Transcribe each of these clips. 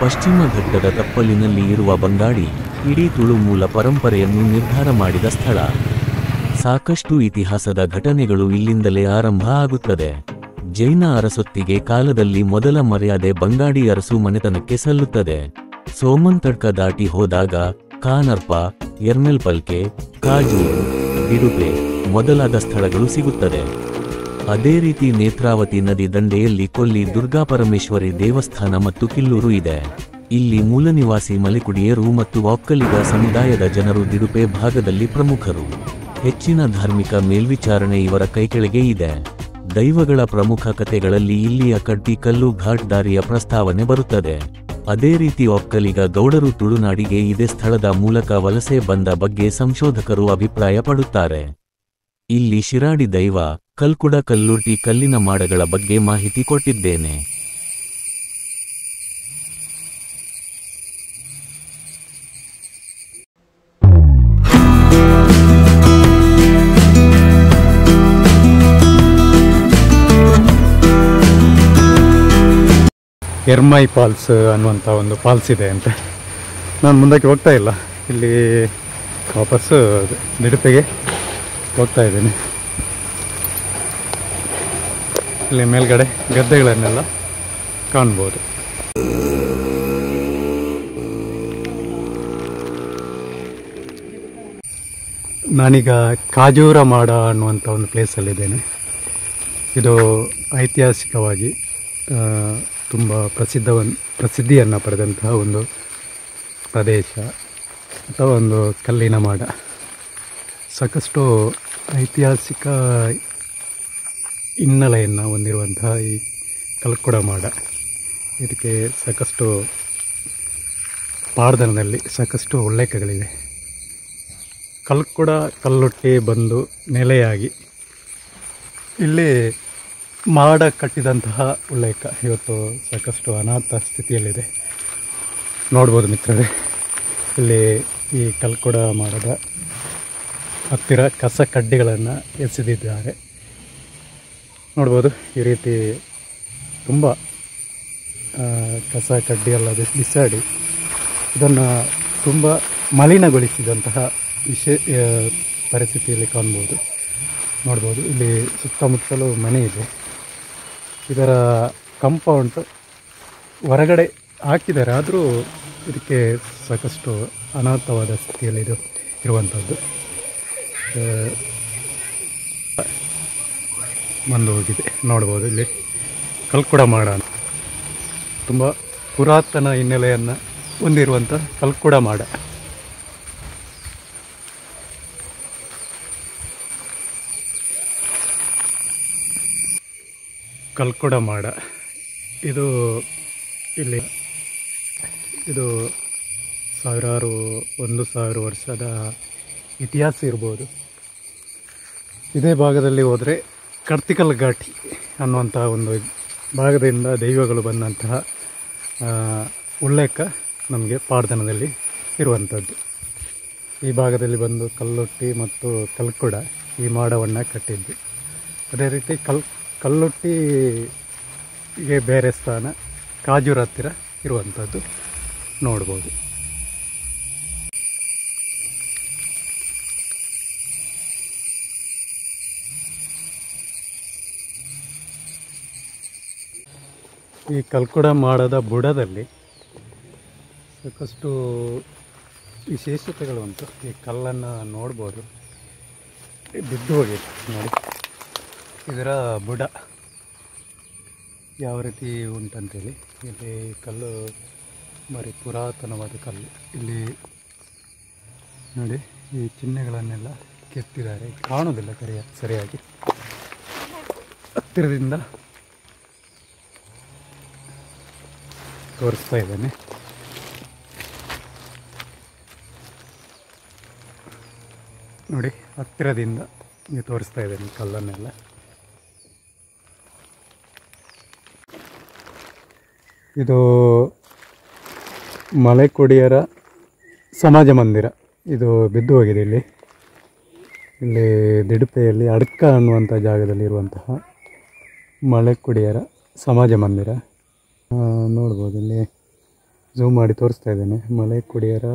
ಪಶ್ಚಿಮ ಘಟ್ಟದ ತಪ್ಪಲಿನಲ್ಲಿ ಇರುವ ಬಂಗಾಡಿ ಇಡೀ ತುಳು ಮೂಲ ಪರಂಪರೆಯನ್ನು ನಿರ್ಧಾರ ಮಾಡಿದ ಸ್ಥಳ. ಸಾಕಷ್ಟು ಇತಿಹಾಸದ ಘಟನೆಗಳು ಇಲ್ಲಿಂದಲೇ ಆರಂಭ ಆಗುತ್ತದೆ. ಜೈನ ಅರಸೊತ್ತಿಗೆ ಕಾಲದಲ್ಲಿ ಮೊದಲ ಮರ್ಯಾದೆ ಬಂಗಾಡಿ ಅರಸು ಮನೆತನಕ್ಕೆ ಸಲ್ಲುತ್ತದೆ. ಸೋಮಂತಡ್ಕ ದಾಟಿ ಹೋದಾಗ ಕಾನರ್ಪ, ಎರ್ಮೆಲ್ಪಲ್ಕೆ, ಕಾಜೂರು, ದಿಡುಪೆ ಮೊದಲಾದ ಸ್ಥಳಗಳು ಸಿಗುತ್ತದೆ. ಅದೇ ರೀತಿ ನೇತ್ರಾವತಿ ನದಿ ದಂಡೆಯಲ್ಲಿ ಕೊಲ್ಲಿ ದುರ್ಗಾಪರಮೇಶ್ವರಿ ದೇವಸ್ಥಾನ ಮತ್ತು ಕಿಲ್ಲೂರು ಇದೆ. ಇಲ್ಲಿ ಮೂಲನಿವಾಸಿ ಮಲೆಕುಡಿಯರು ಮತ್ತು ಒಕ್ಕಲಿಗ ಸಮುದಾಯದ ಜನರು ದಿಡುಪೆ ಭಾಗದಲ್ಲಿ ಪ್ರಮುಖರು. ಹೆಚ್ಚಿನ ಧಾರ್ಮಿಕ ಮೇಲ್ವಿಚಾರಣೆ ಇವರ ಕೈಕೆಳಗೆ ಇದೆ. ದೈವಗಳ ಪ್ರಮುಖ ಕಥೆಗಳಲ್ಲಿ ಇಲ್ಲಿಯ ಕಡ್ಡಿ ಕಲ್ಲು ಘಾಟ್ ದಾರಿಯ ಪ್ರಸ್ತಾವನೆ ಬರುತ್ತದೆ. ಅದೇ ರೀತಿ ಒಕ್ಕಲಿಗ ಗೌಡರು ತುಳುನಾಡಿಗೆ ಇದೇ ಸ್ಥಳದ ಮೂಲಕ ವಲಸೆ ಬಂದ ಬಗ್ಗೆ ಸಂಶೋಧಕರು ಅಭಿಪ್ರಾಯ ಪಡುತ್ತಾರೆ. ಇಲ್ಲಿ ಶಿರಾಡಿ ದೈವ, ಕಲ್ಕುಡ ಕಲ್ಲುರ್ಟಿ ಕಲ್ಲಿನ ಮಾಡಗಳ ಬಗ್ಗೆ ಮಾಹಿತಿ ಕೊಟ್ಟಿದ್ದೇನೆ. ಎರ್ಮೈ ಫಾಲ್ಸ್ ಅನ್ನುವಂಥ ಒಂದು ಫಾಲ್ಸ್ ಇದೆ ಅಂತ. ನಾನು ಮುಂದಕ್ಕೆ ಹೋಗ್ತಾ ಇಲ್ಲ, ಇಲ್ಲಿ ವಾಪಸ್ಸು ದಿಡುಪೆಗೆ ಹೋಗ್ತಾ ಇದ್ದೀನಿ. ಇಲ್ಲಿ ಮೇಲ್ಗಡೆ ಗದ್ದೆಗಳನ್ನೆಲ್ಲ ಕಾಣ್ಬೋದು. ನಾನೀಗ ಕಾಜೂರ ಮಾಡ ಅನ್ನುವಂಥ ಒಂದು ಪ್ಲೇಸಲ್ಲಿದ್ದೇನೆ. ಇದು ಐತಿಹಾಸಿಕವಾಗಿ ತುಂಬ ಪ್ರಸಿದ್ಧಿಯನ್ನು ಪಡೆದಂತಹ ಒಂದು ಪ್ರದೇಶ ಅಥವಾ ಒಂದು ಕಲ್ಲಿನ ಮಾಡ. ಸಾಕಷ್ಟು ಐತಿಹಾಸಿಕ ಹಿನ್ನೆಲೆಯನ್ನು ಹೊಂದಿರುವಂತಹ ಈ ಕಲ್ಕುಡ ಮಾಡ, ಇದಕ್ಕೆ ಸಾಕಷ್ಟು ಪಾಡ್ದನದಲ್ಲಿ ಸಾಕಷ್ಟು ಉಲ್ಲೇಖಗಳಿವೆ. ಕಲ್ಕುಡ ಕಲ್ಲೊಟ್ಟಿ ಬಂದು ನೆಲೆಯಾಗಿ ಇಲ್ಲಿ ಮಾಡ ಕಟ್ಟಿದಂತಹ ಉಲ್ಲೇಖ ಇವತ್ತು ಸಾಕಷ್ಟು ಅನಾಥ ಸ್ಥಿತಿಯಲ್ಲಿದೆ. ನೋಡ್ಬೋದು ಮಿತ್ರರೇ, ಇಲ್ಲಿ ಈ ಕಲ್ಕುಡ ಮಾಡದ ಹತ್ತಿರ ಕಸ ಕಡ್ಡಿಗಳನ್ನು ಎಸೆದಿದ್ದಾರೆ. ನೋಡ್ಬೋದು ಈ ರೀತಿ ತುಂಬ ಕಸ ಕಡ್ಡಿಯೆಲ್ಲ ಬಿಸಾಡಿ ಇದನ್ನು ತುಂಬ ಮಲಿನಗೊಳಿಸಿದಂತಹ ಪರಿಸ್ಥಿತಿಯಲ್ಲಿ ಕಾಣ್ಬೋದು. ನೋಡ್ಬೋದು ಇಲ್ಲಿ ಸುತ್ತಮುತ್ತಲೂ ಮನೆ ಇದೆ. ಇದರ ಕಾಂಪೌಂಡ್ ಹೊರಗಡೆ ಹಾಕಿದ್ದಾರೆ, ಆದರೂ ಇದಕ್ಕೆ ಸಾಕಷ್ಟು ಅನಾಥವಾದ ಸ್ಥಿತಿಯಲ್ಲಿ ಇರುವಂಥದ್ದು ಬಂದು ಹೋಗಿದೆ. ನೋಡ್ಬೋದು ಇಲ್ಲಿ ಕಲ್ಕುಡ ಮಾಡ, ತುಂಬ ಪುರಾತನ ಹಿನ್ನೆಲೆಯನ್ನು ಹೊಂದಿರುವಂಥ ಕಲ್ಕುಡ ಮಾಡ. ಕಲ್ಕುಡ ಮಾಡ ಇದು ಇಲ್ಲಿ ಇದು 1000 ವರ್ಷದ ಇತಿಹಾಸ ಇರ್ಬೋದು. ಇದೇ ಭಾಗದಲ್ಲಿ ಹೋದರೆ ಕರ್ತಿಕಲ್ ಘಾಟಿ ಅನ್ನುವಂಥ ಒಂದು ಭಾಗದಿಂದ ದೈವಗಳು ಬಂದಂತಹ ಉಲ್ಲೇಖ ನಮಗೆ ಪಾಡ್ದನದಲ್ಲಿ ಇರುವಂಥದ್ದು. ಈ ಭಾಗದಲ್ಲಿ ಬಂದು ಕಲ್ಲೊಟ್ಟಿ ಮತ್ತು ಕಲ್ಕುಡ ಈ ಮಾಡವನ್ನು ಕಟ್ಟಿದ್ದು. ಅದೇ ರೀತಿ ಕಲ್ಲೊಟ್ಟಿಗೆ ಬೇರೆ ಸ್ಥಾನ ಕಾಜೂರ ಹತ್ತಿರ ಇರುವಂಥದ್ದು ನೋಡ್ಬೋದು. ಈ ಕಲ್ಕುಡ ಮಾಡದ ಬುಡದಲ್ಲಿ ಸಾಕಷ್ಟು ವಿಶೇಷತೆಗಳು ಉಂಟು. ಈ ಕಲ್ಲನ್ನು ನೋಡ್ಬೋದು, ಬಿದ್ದು ಹೋಗಿದೆ ನೋಡಿ. ಇದರ ಬುಡ ಯಾವ ರೀತಿ ಉಂಟಂತೇಳಿ, ಇಲ್ಲಿ ಕಲ್ಲು ಭಾರಿ ಪುರಾತನವಾದ ಕಲ್ಲು. ಇಲ್ಲಿ ನೋಡಿ ಈ ಚಿಹ್ನೆಗಳನ್ನೆಲ್ಲ ಕೆತ್ತಿದ್ದಾರೆ, ಕಾಣೋದಿಲ್ಲ ಸರಿಯಾಗಿ. ಹತ್ತಿರದಿಂದ ತೋರಿಸ್ತಾ ಇದ್ದೇನೆ. ನೋಡಿ ಹತ್ತಿರದಿಂದ ತೋರಿಸ್ತಾ ಇದ್ದೇನೆ ಕಲ್ಲನ್ನೆಲ್ಲ. ಇದು ಮಲೆಕುಡಿಯರ ಸಮಾಜ ಮಂದಿರ. ಇದು ಬಿದ್ದು ಹೋಗಿದೆ. ಇಲ್ಲಿ ದಿಡುಪೆಯಲ್ಲಿ ಅಡ್ಕ ಅನ್ನುವಂಥ ಜಾಗದಲ್ಲಿರುವಂತಹ ಮಲೆಕುಡಿಯರ ಸಮಾಜ ಮಂದಿರ ನೋಡ್ಬೋದು. ಇಲ್ಲಿ ಝೂಮ್ ಮಾಡಿ ತೋರಿಸ್ತಾ ಇದ್ದೇನೆ. ಮಲೆಕುಡಿಯರ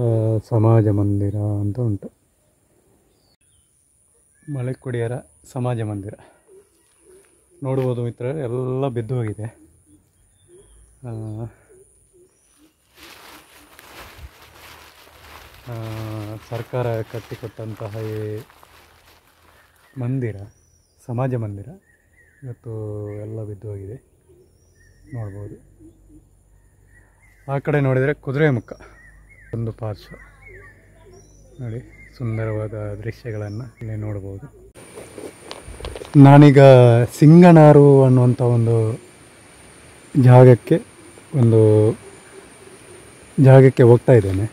ಸಮಾಜ ಮಂದಿರ ಅಂತ ಉಂಟು. ಮಲೆಕುಡಿಯರ ಸಮಾಜ ಮಂದಿರ ನೋಡ್ಬೋದು ಮಿತ್ರರೇ, ಎಲ್ಲ ಬಿದ್ದು ಹೋಗಿದೆ. ಸರ್ಕಾರ ಕಟ್ಟಿಕೊಟ್ಟಂತಹ ಈ ಮಂದಿರ, ಸಮಾಜ ಮಂದಿರ ಇವತ್ತು ಎಲ್ಲ ಬಿದ್ದು ಹೋಗಿದೆ ನೋಡ್ಬೋದು. ಆ ಕಡೆ ನೋಡಿದರೆ ಕುದುರೆಮುಖ ಒಂದು ಪಾರ್ಶ್ವ ನೋಡಿ, ಸುಂದರವಾದ ದೃಶ್ಯಗಳನ್ನು ಇಲ್ಲಿ ನೋಡ್ಬೋದು. ನಾನೀಗ ಸಿಂಗನಾರು ಅನ್ನುವಂಥ ಒಂದು ಜಾಗಕ್ಕೆ ಹೋಗ್ತಾ ಇದ್ದೇನೆ.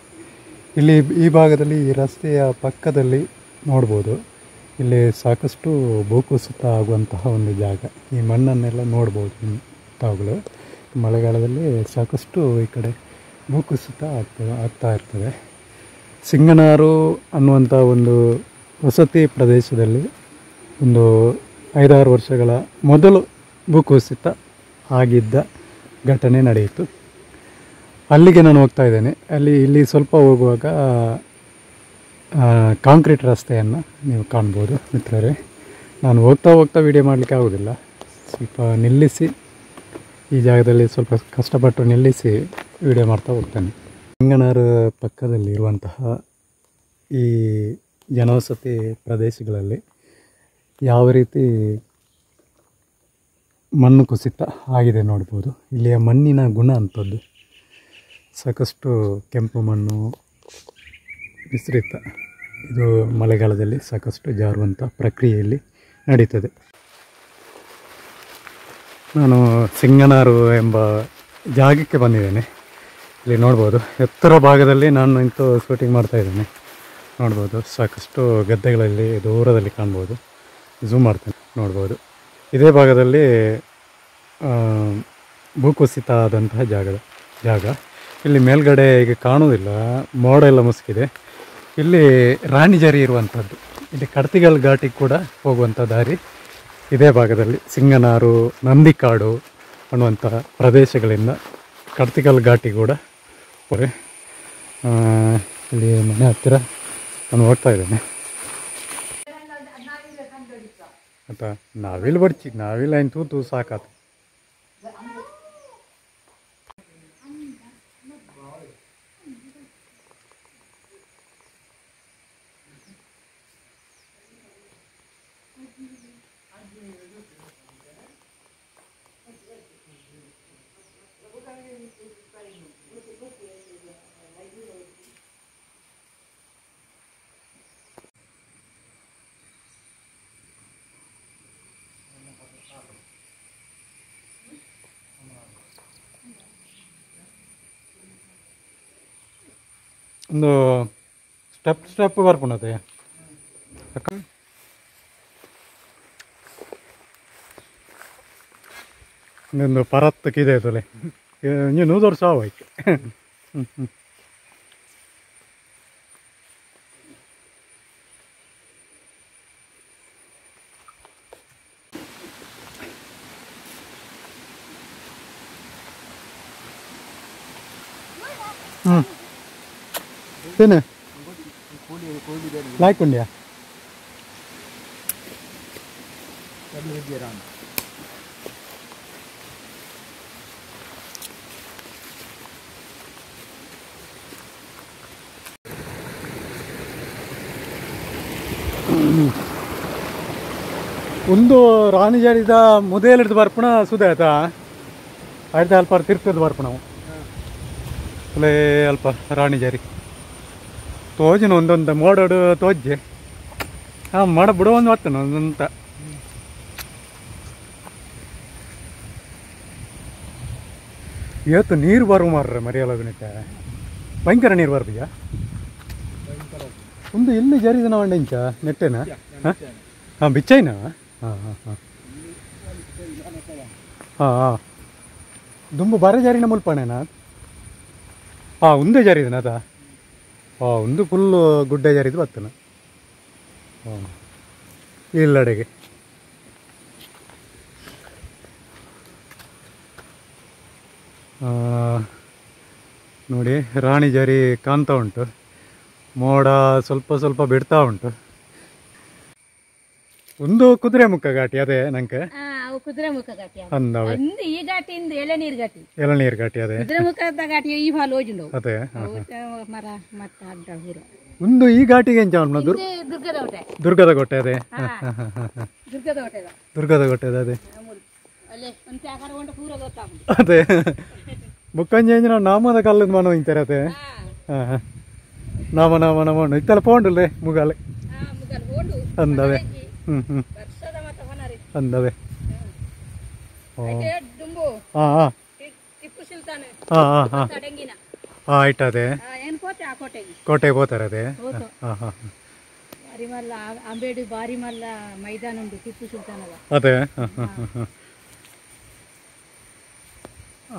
ಇಲ್ಲಿ ಈ ಭಾಗದಲ್ಲಿ ಈ ರಸ್ತೆಯ ಪಕ್ಕದಲ್ಲಿ ನೋಡ್ಬೋದು, ಇಲ್ಲಿ ಸಾಕಷ್ಟು ಭೂಕುಸಿತ ಆಗುವಂತಹ ಒಂದು ಜಾಗ. ಈ ಮಣ್ಣನ್ನೆಲ್ಲ ನೋಡ್ಬೋದು ತಾವುಗಳು. ಮಳೆಗಾಲದಲ್ಲಿ ಸಾಕಷ್ಟು ಈ ಕಡೆ ಭೂಕುಸಿತ ಆಗ್ತಾ ಇರ್ತದೆ. ಸಿಂಗನಾರು ಅನ್ನುವಂಥ ಒಂದು ವಸತಿ ಪ್ರದೇಶದಲ್ಲಿ ಒಂದು 5-6 ವರ್ಷಗಳ ಮೊದಲು ಭೂಕುಸಿತ ಆಗಿದ್ದ ಘಟನೆ ನಡೆಯಿತು. ಅಲ್ಲಿಗೆ ನಾನು ಹೋಗ್ತಾ ಇದ್ದೇನೆ. ಇಲ್ಲಿ ಸ್ವಲ್ಪ ಹೋಗುವಾಗ ಕಾಂಕ್ರೀಟ್ ರಸ್ತೆಯನ್ನು ನೀವು ಕಾಣ್ಬೋದು ಮಿತ್ರರೇ. ನಾನು ಹೋಗ್ತಾ ವಿಡಿಯೋ ಮಾಡಲಿಕ್ಕೆ ಆಗೋದಿಲ್ಲ, ಸ್ವಲ್ಪ ನಿಲ್ಲಿಸಿ ಈ ಜಾಗದಲ್ಲಿ ಸ್ವಲ್ಪ ಕಷ್ಟಪಟ್ಟು ನಿಲ್ಲಿಸಿ ವಿಡಿಯೋ ಮಾಡ್ತಾ ಹೋಗ್ತೇನೆ. ಸಿಂಗನಾರು ಪಕ್ಕದಲ್ಲಿ ಇರುವಂತಹ ಈ ಜನವಸತಿ ಪ್ರದೇಶಗಳಲ್ಲಿ ಯಾವ ರೀತಿ ಮಣ್ಣು ಕುಸಿತ ಆಗಿದೆ ನೋಡ್ಬೋದು. ಇಲ್ಲಿಯ ಮಣ್ಣಿನ ಗುಣ ಅಂಥದ್ದು, ಸಾಕಷ್ಟು ಕೆಂಪು ಮಣ್ಣು ಮಿಶ್ರಿತ. ಇದು ಮಳೆಗಾಲದಲ್ಲಿ ಸಾಕಷ್ಟು ಜಾರುವಂಥ ಪ್ರಕ್ರಿಯೆಯಲ್ಲಿ ನಡೀತದೆ. ನಾನು ಸಿಂಗನಾರು ಎಂಬ ಜಾಗಕ್ಕೆ ಬಂದಿದ್ದೇನೆ. ಇಲ್ಲಿ ನೋಡ್ಬೋದು, ಎತ್ತರ ಭಾಗದಲ್ಲಿ ನಾನು ನಿಂತು ಶೂಟಿಂಗ್ ಮಾಡ್ತಾ ಇದ್ದೇನೆ. ನೋಡ್ಬೋದು, ಸಾಕಷ್ಟು ಗದ್ದೆಗಳಲ್ಲಿ ದೂರದಲ್ಲಿ ಕಾಣ್ಬೋದು. ಝೂಮ್ ಮಾಡ್ತೇನೆ, ನೋಡ್ಬೋದು. ಇದೇ ಭಾಗದಲ್ಲಿ ಭೂಕುಸಿತ ಆದಂತಹ ಜಾಗ. ಇಲ್ಲಿ ಮೇಲ್ಗಡೆ ಈಗ ಕಾಣುವುದಿಲ್ಲ, ಮೋಡ ಎಲ್ಲ ಮುಸುಕಿದೆ. ಇಲ್ಲಿ ರಾಣಿಜರಿ ಇರುವಂಥದ್ದು, ಇಲ್ಲಿ ಕಡ್ತಿಗಲ್ ಘಾಟಿಗೆ ಕೂಡ ಹೋಗುವಂಥ ದಾರಿ ಇದೇ ಭಾಗದಲ್ಲಿ. ಸಿಂಗನಾರು, ನಂದಿಕಾಡು ಅನ್ನುವಂಥ ಪ್ರದೇಶಗಳಿಂದ ಕಡ್ತಿಗಲ್ ಘಾಟಿ ಕೂಡ ಇಲ್ಲಿ ಮನೆ ಹತ್ತಿರ ನಾನು ಹೋಗ್ತಾ ಇದ್ದೇನೆ. ಆಯ್ತಾ, ನಾವಿಲ್ಲ ಏನು ತೂತು ಸಾಕಾತು. ಒಂದು ಸ್ಟೆಪ್ ಬರ್ಪುಣತೆ ಇನ್ನೊಂದು ಪರತ್ತಕ್ಕಿದೆ ತೊಲೆ ನೀವು 100 ವರ್ಷ ಆವಾಯ್ತು. ತಿನ್ನು ಲಾಯ್ಕೊಂಡ್ಯಾ? ಒಂದು ರಾಣಿಜಾರಿದ ಮುದೇಲಿಡ್ದು ಬರ್ಪುಣ ಸುದೆ ಆಯ್ತಾ ಆಯ್ತಾ ಅಲ್ಪ ತಿರ್ಕದ್ದು ಬರ್ಪುಣ ಅಲ್ಲೇ ಅಲ್ಪ ರಾಣಿಜಾರಿ ತೋಜಿನ ಒಂದೊಂದು ಮೋಡೋಡು ತೋಜೆ ಹಾಂ ಮಾಡ ಬಿಡೋ ಒಂದು ಹೊತ್ತನ ಒಂದಂತ ಇವತ್ತು ನೀರು ಬರುವ ಮಾರ್ರೆ ಮರಿಯಲ್ಲಗನಿಕ ಭಯಂಕರ ನೀರು ಬರ್ಬೀಯ ಒಂದು ಎಲ್ಲಿ ಜರಿದ ನಾವು ಇಂಚ ನೆಟ್ಟೆನಾ ಹಾಂ ಬಿಚ್ಚೈನಾ ಹಾಂ ಹಾಂ ಹಾಂ ಹಾಂ ಹಾಂ ದುಂಬು ಬರ ಜಾರಿನ ಮುಲ್ಪಣೇನಾ ಹಾಂ ಒಂದೇ ಜಾರಿದನ ಅದ ಹಾಂ ಒಂದು ಫುಲ್ಲು ಗುಡ್ಡ ಜಾರಿದು ಬರ್ತನ ಹಾಂ ಇಲ್ಲಡೆಗೆ ನೋಡಿ ರಾಣಿ ಜರಿ ಕಾಣ್ತಾ ಉಂಟು, ಮೋಡ ಸ್ವಲ್ಪ ಸ್ವಲ್ಪ ಬಿಡ್ತಾ ಉಂಟು. ಒಂದು ಕುದುರೆಮುಖ ಘಾಟಿ ಅದೇ ನಂಗೆ ಅವು ಕುದುರೆಮುಖ ಘಾಟಿ ಅಂದವೆ, ಈ ಘಾಟಿಯಿಂದ ಎಳೆನೀರು ಘಾಟಿ, ಎಳನೀರು ಘಾಟಿ ಅದೇ ಕುದುರೆಮುಖದ ಘಾಟಿ ಈ ಹಾಲು ಹೋಜಿಂಡು ಅದೇ. ಮರ ಮತ್ತೆ ಅಡ್ಡ ಹೂರ ಒಂದು ಈ ಘಾಟಿಗೆ ಎಂಚ ದುರ್ಗದ ಹೊಟ್ಟೆ, ದುರ್ಗದ ಕೋಟೆ ಅದೇ, ದುರ್ಗದ ಹೊಟ್ಟೆ ದುರ್ಗದ ಕೋಟೆ ಅದೇ ಅಲ್ಲೇ ಒಂದು ಆಕಾರ ಹೊಂಟ ಪೂರ ಗೊತ್ತಾಗುದು ಅದೇ. ಬುಕ್ಕಂಜಿ ನಾವು ನಾಮದ ಕಲ್ಲದ ಮನ ಇಂತಾರೆ ಅದೇ. ಹಾಂ ಹಾಂ ನಾಮ ನಾಮ ನಮ ಇತ್ತಲ್ಲ ಪೋಂಡಲ್ಲೆ ಮುಗಾಲೆ ಅಂದವೆ. ವರ್ಷದ ಮತ್ತೆ ಹೊನರಿ ಅಂದವೆ. ದುಂಬು ಹಾಂ ಹಾಂ ಟಿಪ್ಪು ಸುಲ್ತಾನ್ ಹಾಂ ಹಾಂ ಹಾಂ ತಡಂಗಿನ ಹಾಂ ಆಯ್ತದೆ, ಏನು ಕೋಟೆ ಆ ಕೋಟೆಗೆ ಕೋಟೆಗೆ ಹೋಗ್ತಾರೆ ಅದೇ. ಹೋತು ಹಾಂ ಹಾಂ ಬಾರಿಮಲ್ಲ ಅಂಬೇಡಿ ಬಾರಿಮಲ್ಲ ಮೈದಾನ ಉಂಟು ಟಿಪ್ಪು ಸುಲ್ತಾನದ ಅದೇ. ಹಾಂ ಹಾಂ ಹಾಂ ಹಾಂ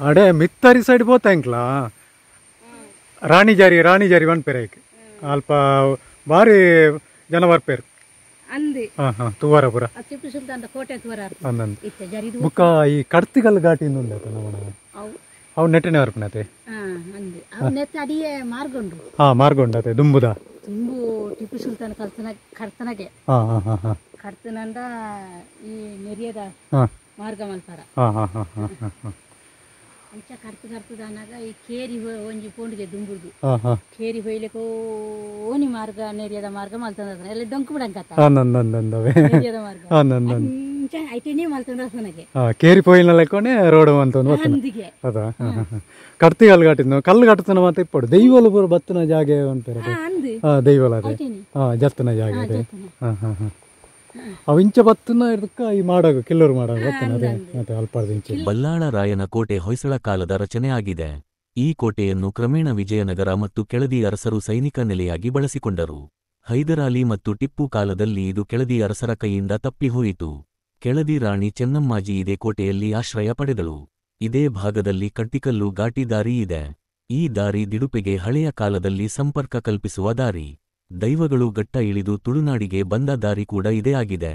ಅಡೆ ಮಿತ್ತರಿ ಸೈಡ್ పోతాయింట్లా ರಾಣಿಜಾರಿ ವನ್ಪೆರೈಕ್ ಅಲ್ಪ ಬಾರಿ ಜನ ಬರ್ಪೇರು ಅಂದಿ ಹಾಂ ಹಾಂ ತುವಾರಪುರ ಟಿಪ್ಪು ಸುಲ್ತಾನ್ ಕೋಟೆ ತೋರ ಅಂದಂದು ಇತ್ತೆ ಜರಿದು ಬುಕ್ಕ ಈ ಕಡ್ತಿಗಲ್ ಘಾಟಿಯಿಂದ ಉಂಡಾತ ನಮ್ಮನ ಅವು ಅವು ನೆಟ್ಟಿನ ವರ್ಪನತೆ ಅಂದಿ ಅವು ನೆತ್ತ ಅಡಿಯೇ ಮಾರ್ಗೊಂಡ್ರು ಹಾಂ ಮಾರ್ಗೊಂಡತೆ ದುಂಬುದ ತುಂಬು ಟಿಪ್ಪು ಸುಲ್ತಾನ್ ಕರ್ತನಗೆ ಹಾಂ ಹಾಂ ಹಾಂ ಹಾಂ ಕರ್ತನಂದ ಈ ನೆರಿಯದ ಹಾಂ ಮಾರ್ಗ ಮಲ್ಪಾರ ಹಾಂ ಹಾಂ ಹಾಂ ಹಾಂ ಹಾಂ ಹಾಂ ಅಂಚ ಕರ್ತದಾನಾಗ ಈ ಕೇರಿ ಒಂಜಿ ಪೋಂಡಿಗೆ ದುಂಬುದು ಹಾಂ ಹಾಂ ಕೇರಿ ಹೊಯ್ಲಿಕ್ಕೆ ಓನಿ ಮಾರ್ಗ ನೆರಿಯದ ಮಾರ್ಗ ಮಲ್ತಂದ ಎಲ್ಲ ಡೊಂಕು ಬಿಡಂಕತ್ತ ಹಾಂ ನಂದಂದವೆ ನೆರಿಯದ ಮಾರ್ಗ ಹಾಂ ನಂದು ಅಂಚ ಐಟಿನಿ ಮಲ್ತಂದ ನನಗೆ ಹಾಂ ಕೇರಿ ಪೋಯಿನ ಲೆಕ್ಕೊನೆ ರೋಡ್ ಅಂತ ಒಂದು ಬರ್ತನ ಅಂದಿಗೆ ಅದಾ. ಹಾಂ ಹಾಂ ಹಾಂ ಕಡ್ತಿಗಲ್ ಘಾಟಿಂದು ಕಲ್ಲು ಕಟ್ಟತನ ಮತ್ತೆ ಇಪ್ಪಡು ದೈವಲು ಪೂರ ಬತ್ತನ ಜಾಗೆ ಅಂತಾರೆ. ಅಂದಿ ಹಾಂ ದೈವಲ ಅದೇ. ಐಟಿನಿ ಹಾಂ ಜತ್ತನ ಜಾಗ ಅದೇ. ಹಾಂ ಹಾಂ ಹಾಂ ಅವು ಇಂಚ ಬತ್ತನ ಇದಕ್ಕೆ ಈ ಮಾಡಾಗ ಕಿಲ್ಲೂರು ಮಾಡಾಗ ಬತ್ತನ ಅದೇ ಮತ್ತೆ ಅಲ್ಪಾರ್ದ ಇಂಚೆ. ಬಲ್ಲಾಳ ರಾಯನ ಕೋಟೆ ಹೊಯ್ಸಳ ಕಾಲದ ರಚನೆಯಾಗಿದೆ. ಈ ಕೋಟೆಯನ್ನು ಕ್ರಮೇಣ ವಿಜಯನಗರ ಮತ್ತು ಕೆಳದಿ ಅರಸರು ಸೈನಿಕ ನೆಲೆಯಾಗಿ ಬಳಸಿಕೊಂಡರು. ಹೈದರಾಲಿ ಮತ್ತು ಟಿಪ್ಪು ಕಾಲದಲ್ಲಿ ಇದು ಕೆಳದಿ ಅರಸರ ಕೈಯಿಂದ ತಪ್ಪಿಹೋಯಿತು. ಕೆಳದಿ ರಾಣಿ ಚೆನ್ನಮ್ಮಾಜಿ ಇದೇ ಕೋಟೆಯಲ್ಲಿ ಆಶ್ರಯ ಪಡೆದಳು. ಇದೇ ಭಾಗದಲ್ಲಿ ಕಟ್ಟಿಕಲ್ಲು ಘಾಟಿ ದಾರಿ ಇದೆ. ಈ ದಾರಿ ದಿಡುಪೆಗೆ ಹಳೆಯ ಕಾಲದಲ್ಲಿ ಸಂಪರ್ಕ ಕಲ್ಪಿಸುವ ದಾರಿ. ದೈವಗಳು ಗಟ್ಟ ಇಳಿದು ತುಳುನಾಡಿಗೆ ಬಂದ ದಾರಿ ಕೂಡ ಇದೇ ಆಗಿದೆ.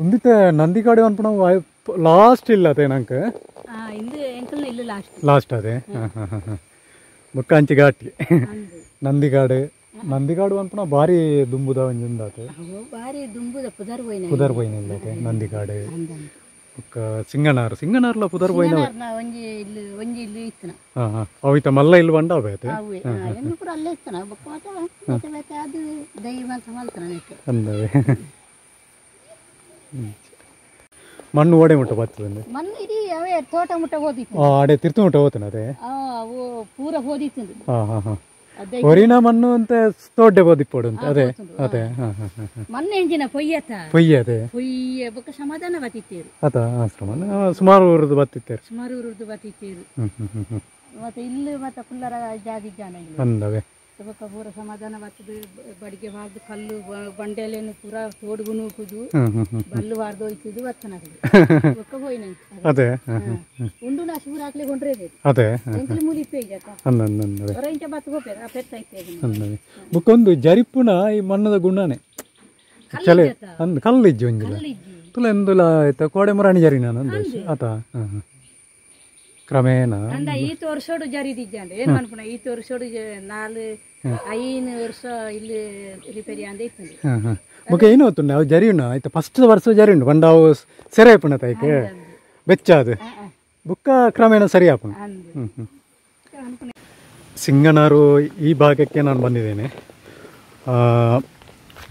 ಉಂದಿತ್ತೆ ನಂದಿಗಾಡಿ ಅನ್ಪಣ ಲಾಸ್ಟ್ ಇಲ್ಲತೆ ನಂಗೆ ಇಂದು ಎಂಕಲ್ನ ಇಲ್ಲ ಲಾಸ್ಟ್ ಅದೇ. ಹಾಂ ಹಾಂ ಹಾಂ ಹಾಂ ಬುಕ್ಕಾಂಚಿ ಘಾಟಿ ನಂದಿಗಾಡು ಅನ್ಪಣ ಭಾರಿ ದುಂಬುದ ಒಂದಾತೆ ಬಾರಿ ದುಂಬುದ ಪುದರ್ ಬೈನ ಇಲ್ಲತೆ ನಂದಿಗಾಡು ಬುಕ್ಕ ಸಿಂಗನಾರ್ಲ ಪುದರ್ ಬೈನ. ಒಂಜಿ ಇಲ್ಲಿ ಒಂಜಿ ಇಲ್ಲಿ ಇತ್ತನ ಹಾಂ ಹಾಂ ಅವಿತ ಮಲ್ಲ ಇಲ್ಲಿ ಬಂಡ ಅವೈತೆ ಎಂದು ಕೂಡ ಅಲ್ಲೇ ಇತ್ತನ ಬೊಕ್ಕ ಮತ್ತೆ ಅದು ದೈವ ಅಂತ ಮಲ್ತನ ನೆಟ್ಟು ಅಂದವೆ. ಮಣ್ಣು ಓಡೆ ಮುಟ್ಟ ಬರ್ತದೆ ಮಣ್ಣು ಇಡೀ ಅವೇ ತೋಟ ಮುಟ್ಟ ಹೋದಿತ್ತು ಆಡೆ ತಿರ್ತು ಮುಟ್ಟ ಹೋತನ ಅದೇ. ಅವು ಪೂರ ಹೋದಿತ್ತು ಹಾಂ ಹಾಂ ಹಾಂ ಒರಿನ ಮಣ್ಣು ಅಂತ ತೋಡ್ಡೆ ಬೋದಿಪ್ಪೋಡು ಅಂತ ಅದೇ ಅದೇ. ಹಾಂ ಹಾಂ ಹಾಂ ಹಾಂ ಮಣ್ಣು ಎಂಜಿನ ಪೊಯ್ಯತ್ತ ಪೊಯ್ಯ ಅದೇ ಪೊಯ್ಯ ಬೊಕ್ಕ ಸಮಾಧಾನ ಬತ್ತಿತ್ತೇರು ಅದ ಆಶ್ರಮ ಸುಮಾರು ಊರದ್ದು ಬತ್ತಿತ್ತೇರು ಸುಮಾರು ಊರದ್ದು ಬತ್ತಿತ್ತೇರು. ಮತ್ತೆ ಇಲ್ಲಿ ಮತ್ತೆ ಕುಲ್ಲರ ಜಾಗಿದ್ದಾನ ಅಂದವೆ ಬೊಕ್ಕ ಪೂರ ಸಮಾಧಾನ ಬತ್ತದು ಬಡಿಗೆ ಬಾರ್ದು ಕಲ್ಲು ಬಂಡೆಲೇನು ಪೂರ ತೋಡ್ಗು ನೂಕುದು ಬಲ್ಲು ಬಾರ್ದು ಹೋಯ್ತದು ಬತ್ತನಾಗದು ಬೊಕ್ಕ ಹೋಯ್ನ ಅದೇ. ಉಂಡು ನಾ ಶಿವರ ಹಾಕ್ಲಿ ಕೊಂಡ್ರೆ ಅದೇ ಎಂಕ್ಲಿ ಮೂಲಿ ಪೇಜ ಅಂದಂದವೆ ಹೊರಇಂಚ ಬತ್ತ ಹೋಗ್ಬೇಕ ಆ ಪೆತ್ತ ಐತೆ ಅಂದವೆ ಬುಕ್ಕೊಂದು ಜರಿಪುನ ಈ ಮಣ್ಣದ ಗುಣನೆ ಚಲೆ ಅಂದ್ ಕಲ್ಲಿಜ್ಜು ಒಂಜಿಲ್ಲ ತುಲ ಎಂದುಲ ಆಯ್ತಾ ಕೋಡೆ ಮುರಾಣಿ ಜರಿ ನಾನು ಅಂದ ಆತ. ಹಾಂ ಹಾಂ ಕ್ರಮೇಣ ಅಂದ ಈ ತೋರ್ಸೋಡು ಜರಿದಿಜ್ಜಂಡು ಏನು ಅನ್ಪುಣ ಈ ತೋರ್ಸೋಡು 4-5 ವರ್ಷ ಇಲ್ಲಿ ರಿಪೇರಿ ಅಂದ ಇತ್ತು. ಹಾಂ ಹಾಂ ಬುಕ್ಕ ಏನು ಹೊತ್ತುಂಡು ಅವು ಜರಿಯುಂಡು ಆಯ್ತಾ ಫಸ್ಟ್ ವರ್ಷ ಜರಿಯುಂಡು ಬಂಡ ಅವು ಸೆರೆ ಆಯ್ಪುಣ ತೈಕೆ ಬೆಚ್ಚ ಅದು ಬುಕ್ಕ ಕ್ರಮೇಣ ಸರಿ ಆಪುಣ. ಹ್ಞೂ ಹ್ಞೂ ಸಿಂಗನಾರು ಈ ಭಾಗಕ್ಕೆ ನಾನು ಬಂದಿದ್ದೇನೆ.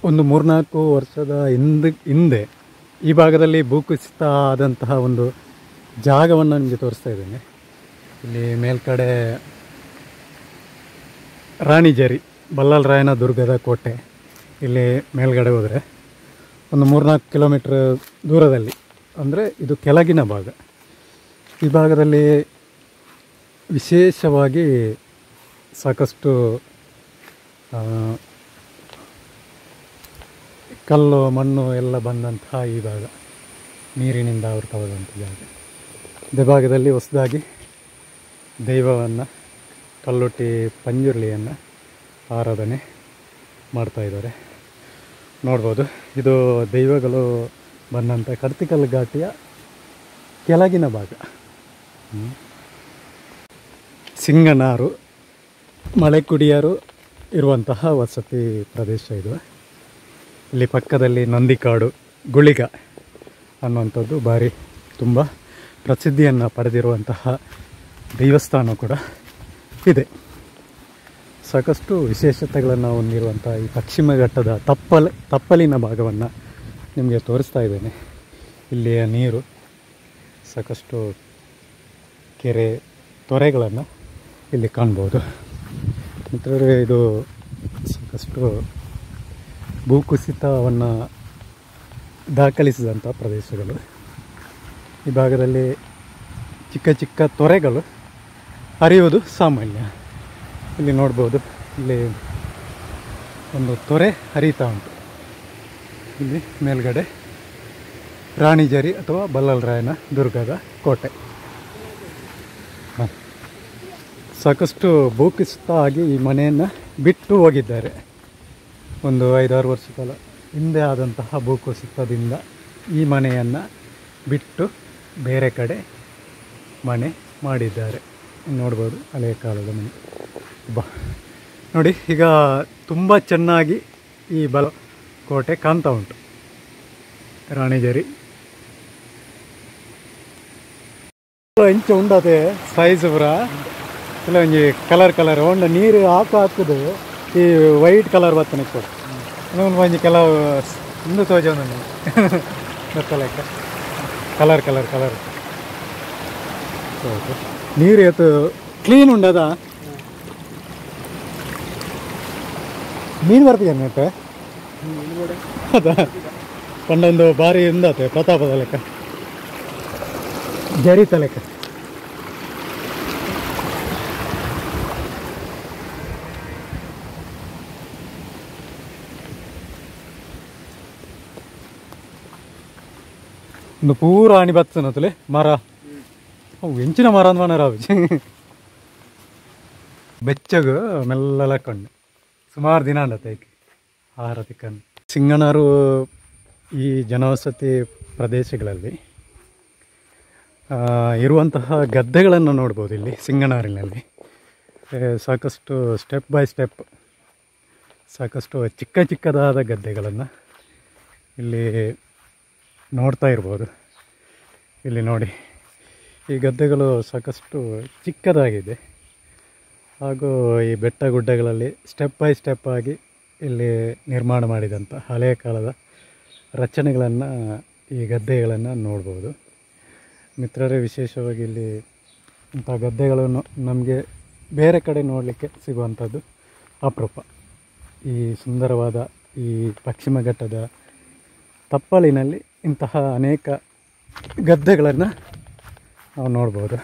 ಒಂದು 3-4 ವರ್ಷದ ಹಿಂದೆ ಈ ಭಾಗದಲ್ಲಿ ಭೂಕುಸಿತ ಆದಂತಹ ಒಂದು ಜಾಗವನ್ನು ನಿಮಗೆ ತೋರಿಸ್ತಾ ಇದ್ದೇನೆ. ಇಲ್ಲಿ ಮೇಲ್ಕಡೆ ರಾಣಿಜರಿ ಬಲ್ಲಾಳ ರಾಯನ ದುರ್ಗದ ಕೋಟೆ. ಇಲ್ಲಿ ಮೇಲ್ಗಡೆ ಹೋದರೆ ಒಂದು 3-4 ಕಿಲೋಮೀಟ್ರ್ ದೂರದಲ್ಲಿ ಅಂದರೆ ಇದು ಕೆಳಗಿನ ಭಾಗ. ಈ ಭಾಗದಲ್ಲಿ ವಿಶೇಷವಾಗಿ ಸಾಕಷ್ಟು ಕಲ್ಲು ಮಣ್ಣು ಎಲ್ಲ ಬಂದಂತಹ ಈ ಭಾಗ ನೀರಿನಿಂದ ಆವೃತವಾದಂಥ ಜಾಗ. ಇದೇ ಭಾಗದಲ್ಲಿ ಹೊಸದಾಗಿ ದೈವವನ್ನು ಕಲ್ಲೊಟ್ಟಿ ಪಂಜುರ್ಲಿಯನ್ನು ಆರಾಧನೆ ಮಾಡ್ತಾಯಿದ್ದಾರೆ ನೋಡ್ಬೋದು. ಇದು ದೈವಗಳು ಬಂದಂಥ ಕಡ್ತಿಕಲ್ಲು ಘಾಟಿಯ ಕೆಳಗಿನ ಭಾಗ. ಸಿಂಗನಾರು ಮಲೆಕುಡಿಯರು ಇರುವಂತಹ ವಸತಿ ಪ್ರದೇಶ ಇದು. ಇಲ್ಲಿ ಪಕ್ಕದಲ್ಲಿ ನಂದಿಕಾಡು ಗುಳಿಗ ಅನ್ನುವಂಥದ್ದು ಭಾರಿ ತುಂಬ ಪ್ರಸಿದ್ಧಿಯನ್ನು ಪಡೆದಿರುವಂತಹ ದೇವಸ್ಥಾನ ಕೂಡ ಇದೆ. ಸಾಕಷ್ಟು ವಿಶೇಷತೆಗಳನ್ನು ಹೊಂದಿರುವಂಥ ಈ ಪಶ್ಚಿಮ ಘಟ್ಟದ ತಪ್ಪಲಿನ ಭಾಗವನ್ನು ನಿಮಗೆ ತೋರಿಸ್ತಾ ಇದ್ದೇನೆ. ಇಲ್ಲಿಯ ನೀರು ಸಾಕಷ್ಟು ಕೆರೆ ತೊರೆಗಳನ್ನು ಇಲ್ಲಿ ಕಾಣ್ಬೋದು. ಮಿತ್ರರೇ, ಇದು ಸಾಕಷ್ಟು ಭೂಕುಸಿತವನ್ನು ದಾಖಲಿಸಿದಂಥ ಪ್ರದೇಶಗಳು. ಈ ಭಾಗದಲ್ಲಿ ಚಿಕ್ಕ ಚಿಕ್ಕ ತೊರೆಗಳು ಹರಿಯುವುದು ಸಾಮಾನ್ಯ. ಇಲ್ಲಿ ನೋಡ್ಬೋದು, ಇಲ್ಲಿ ಒಂದು ತೊರೆ ಹರಿತಾ ಉಂಟು. ಇಲ್ಲಿ ಮೇಲ್ಗಡೆ ರಾಣಿಜರಿ ಅಥವಾ ಬಲ್ಲಲರಾಯನ ದುರ್ಗದ ಕೋಟೆ. ಸಾಕಷ್ಟು ಭೂಕುಸಿತ ಆಗಿ ಈ ಮನೆಯನ್ನು ಬಿಟ್ಟು ಹೋಗಿದ್ದಾರೆ. ಒಂದು 5-6 ವರ್ಷ ಕಾಲ ಹಿಂದೆ ಆದಂತಹ ಭೂಕುಸಿತದಿಂದ ಈ ಮನೆಯನ್ನು ಬಿಟ್ಟು ಬೇರೆ ಕಡೆ ಮನೆ ಮಾಡಿದ್ದಾರೆ. ನೋಡ್ಬೋದು, ಹಳೆಯ ಕಾಲದ ಮನೆ. ನೋಡಿ, ಈಗ ತುಂಬ ಚೆನ್ನಾಗಿ ಈ ಕೋಟೆ ಕಾಣ್ತಾ ಉಂಟು. ರಾಣಿಜರಿ ಇಂಚ ಉಂಡತೆ ಸೈಜ್ ಪುರ ಇಲ್ಲ ಒಂಜಿ ಕಲರ್ ಒಂಡ ನೀರು ಹಾಕುದು ಈ ವೈಟ್ ಕಲರ್ ಬತ್ತನೆ ಕೊಡು ಒಂಜಿ ಕೆಲವು ಇಂದು ತೋಜ ಗೊತ್ತಲೆಕ್ಕ ಕಲರ್ ನೀರು ಎತ್ತು ಕ್ಲೀನ್ ಉಂಡದ ಮೀನು ಬರ್ತೀಯ ನೆಟ್ಟೆ ಅದ ಪಂಡೊಂದು ಬಾರಿ ಇಂದತೆ ಪ್ರತಾಪದ ಲೆಕ್ಕ ಜರಿತ ಲೆಕ್ಕ. ಒಂದು ಪೂರ ಆಣಿ ಬತ್ತನತ್ತಲೆ ಮರ ಅವು ಹೆಂಚಿನ ಮರ ಅಂದ್ ರಾವು ಬೆಚ್ಚಗ ಮೆಲ್ಲ ಕಂಡು ಸುಮಾರು ದಿನ ಅಂಡತ್ತೆ ಆಹಾರ ತಿಕ್ಕಂಡು. ಸಿಂಗನಾರು ಈ ಜನವಸತಿ ಪ್ರದೇಶಗಳಲ್ಲಿ ಇರುವಂತಹ ಗದ್ದೆಗಳನ್ನು ನೋಡ್ಬೋದು. ಇಲ್ಲಿ ಸಿಂಗನಾರಿನಲ್ಲಿ ಸಾಕಷ್ಟು ಸ್ಟೆಪ್ ಬೈ ಸ್ಟೆಪ್ ಸಾಕಷ್ಟು ಚಿಕ್ಕದಾದ ಗದ್ದೆಗಳನ್ನು ಇಲ್ಲಿ ನೋಡ್ತಾ ಇರ್ಬೋದು. ಇಲ್ಲಿ ನೋಡಿ, ಈ ಗದ್ದೆಗಳು ಸಾಕಷ್ಟು ಚಿಕ್ಕದಾಗಿದೆ. ಹಾಗೂ ಈ ಬೆಟ್ಟ ಗುಡ್ಡಗಳಲ್ಲಿ ಸ್ಟೆಪ್ ಬೈ ಸ್ಟೆಪ್ ಆಗಿ ಇಲ್ಲಿ ನಿರ್ಮಾಣ ಮಾಡಿದಂಥ ಹಳೆಯ ಕಾಲದ ರಚನೆಗಳನ್ನು ಈ ಗದ್ದೆಗಳನ್ನು ನೋಡ್ಬೋದು. ಮಿತ್ರರೇ, ವಿಶೇಷವಾಗಿ ಇಲ್ಲಿ ಇಂಥ ಗದ್ದೆಗಳನ್ನು ನಮಗೆ ಬೇರೆ ಕಡೆ ನೋಡಲಿಕ್ಕೆ ಸಿಗುವಂಥದ್ದು ಅಪರೂಪ. ಈ ಸುಂದರವಾದ ಈ ಪಶ್ಚಿಮ ಘಟ್ಟದ ತಪ್ಪಲಿನಲ್ಲಿ ಇಂತಹ ಅನೇಕ ಗದ್ದೆಗಳನ್ನು ನಾವು ನೋಡ್ಬೋದು.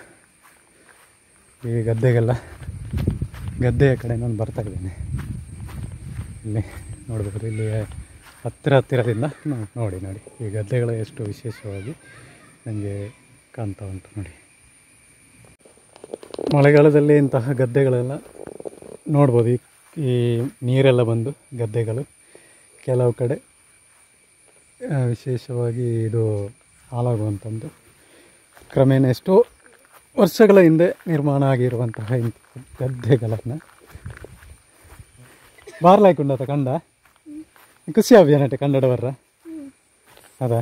ಈ ಗದ್ದೆಯ ಕಡೆ ನಾನು ಬರ್ತಾ ಇದ್ದೇನೆ. ಇಲ್ಲಿ ನೋಡ್ಬೋದು, ಇಲ್ಲಿ ಹತ್ತಿರದಿಂದ ನೋಡಿ ಈ ಗದ್ದೆಗಳು ಎಷ್ಟು ವಿಶೇಷವಾಗಿ ನನಗೆ ಕಾಣ್ತಾ ಉಂಟು. ನೋಡಿ, ಮಳೆಗಾಲದಲ್ಲಿ ಇಂತಹ ಗದ್ದೆಗಳೆಲ್ಲ ನೋಡ್ಬೋದು. ಈ ನೀರೆಲ್ಲ ಬಂದು ಗದ್ದೆಗಳು ಕೆಲವು ಕಡೆ ವಿಶೇಷವಾಗಿ ಇದು ಹಾಳಾಗುವಂಥದ್ದು. ಕ್ರಮೇಣ ಎಷ್ಟೋ ವರ್ಷಗಳ ಹಿಂದೆ ನಿರ್ಮಾಣ ಆಗಿರುವಂತಹ ಇಂಥ ಗದ್ದೆಗಳನ್ನು ಬಾರ್ಲಾಯ್ಕೊಂಡತ ಕಂಡ ಖುಷಿ ಆಗ್ಯಾನಟೆ ಕನ್ನಡ ಬರ್ರ ಅದಾ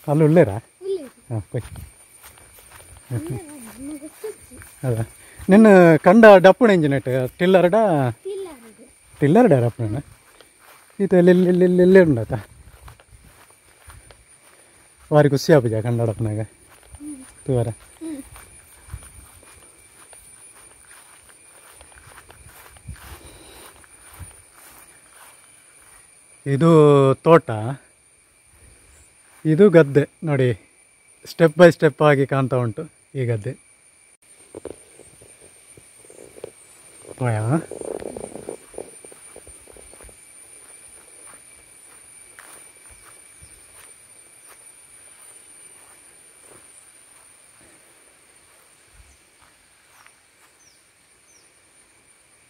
ಅಲ್ಲಿ ಉಳ್ಳೇರಾ ಹಾಂ ಕೊಯ್ ಅದ ನಿನ್ನ ಕಂಡ ಡಪ್ಪುಣ ಇಂಜಿನೆಟ್ ಟಿಲ್ಲರ್ಡ ಡಪ್ಪುಣ ಈತ ಎಲ್ಲೆಲ್ಲೆಲ್ಲೆಲ್ಲೇ ಉಂಡತ ವಾರಿ ಖುಷಿ ಆಗ್ಬಿಜ ಕನ್ನಡ ಡಪ್ಪನಾಗ ತೂವರ ಇದು ತೋಟ, ಇದು ಗದ್ದೆ. ನೋಡಿ, ಸ್ಟೆಪ್ ಬೈ ಸ್ಟೆಪ್ ಆಗಿ ಕಾಣ್ತಾ ಉಂಟು ಈ ಗದ್ದೆ.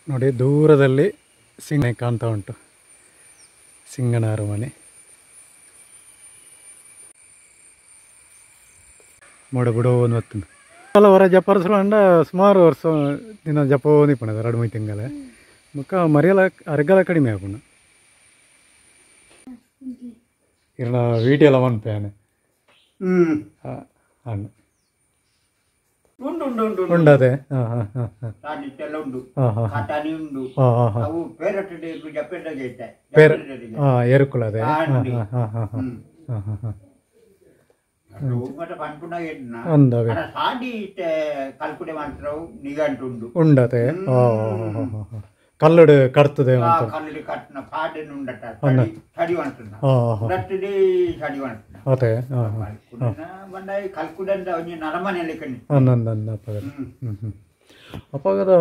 ನೋಡಿ, ದೂರದಲ್ಲಿ ಸಿಂಗನೆ ಕಾಣ್ತಾ ಉಂಟು, ಸಿಂಗನಾರು ಮನೆ. ಮೋಡ ಬಿಡೋ ಒಂದು ಹೊತ್ತು ಅಲ್ಲ ಹೊರ ಜಪ್ಪರ್ಸ್ರು ಅಂಡ ಸುಮಾರು ವರ್ಷ ದಿನ ಜಪ್ಪೋನಿ ಪಣದ 2-3 ತಿಂಗಳ ಮುಖ ಮರಿಯಲ್ಲ ಅರಗಲ ಕಡಿಮೆ ಆಪುಣ ಇರ್ನ ವೀಡಿಯೋಲ್ಲ ಮನ್ಪೇನೆ ಅಣ್ಣ ಉಂಡದೆ ಏರುಕುಳದೆ ಉಂಡತೆ ಕಲ್ಲಡು ಕಟ್ತದೆ ಅದೇ ಅಪ್ಪಾಗದ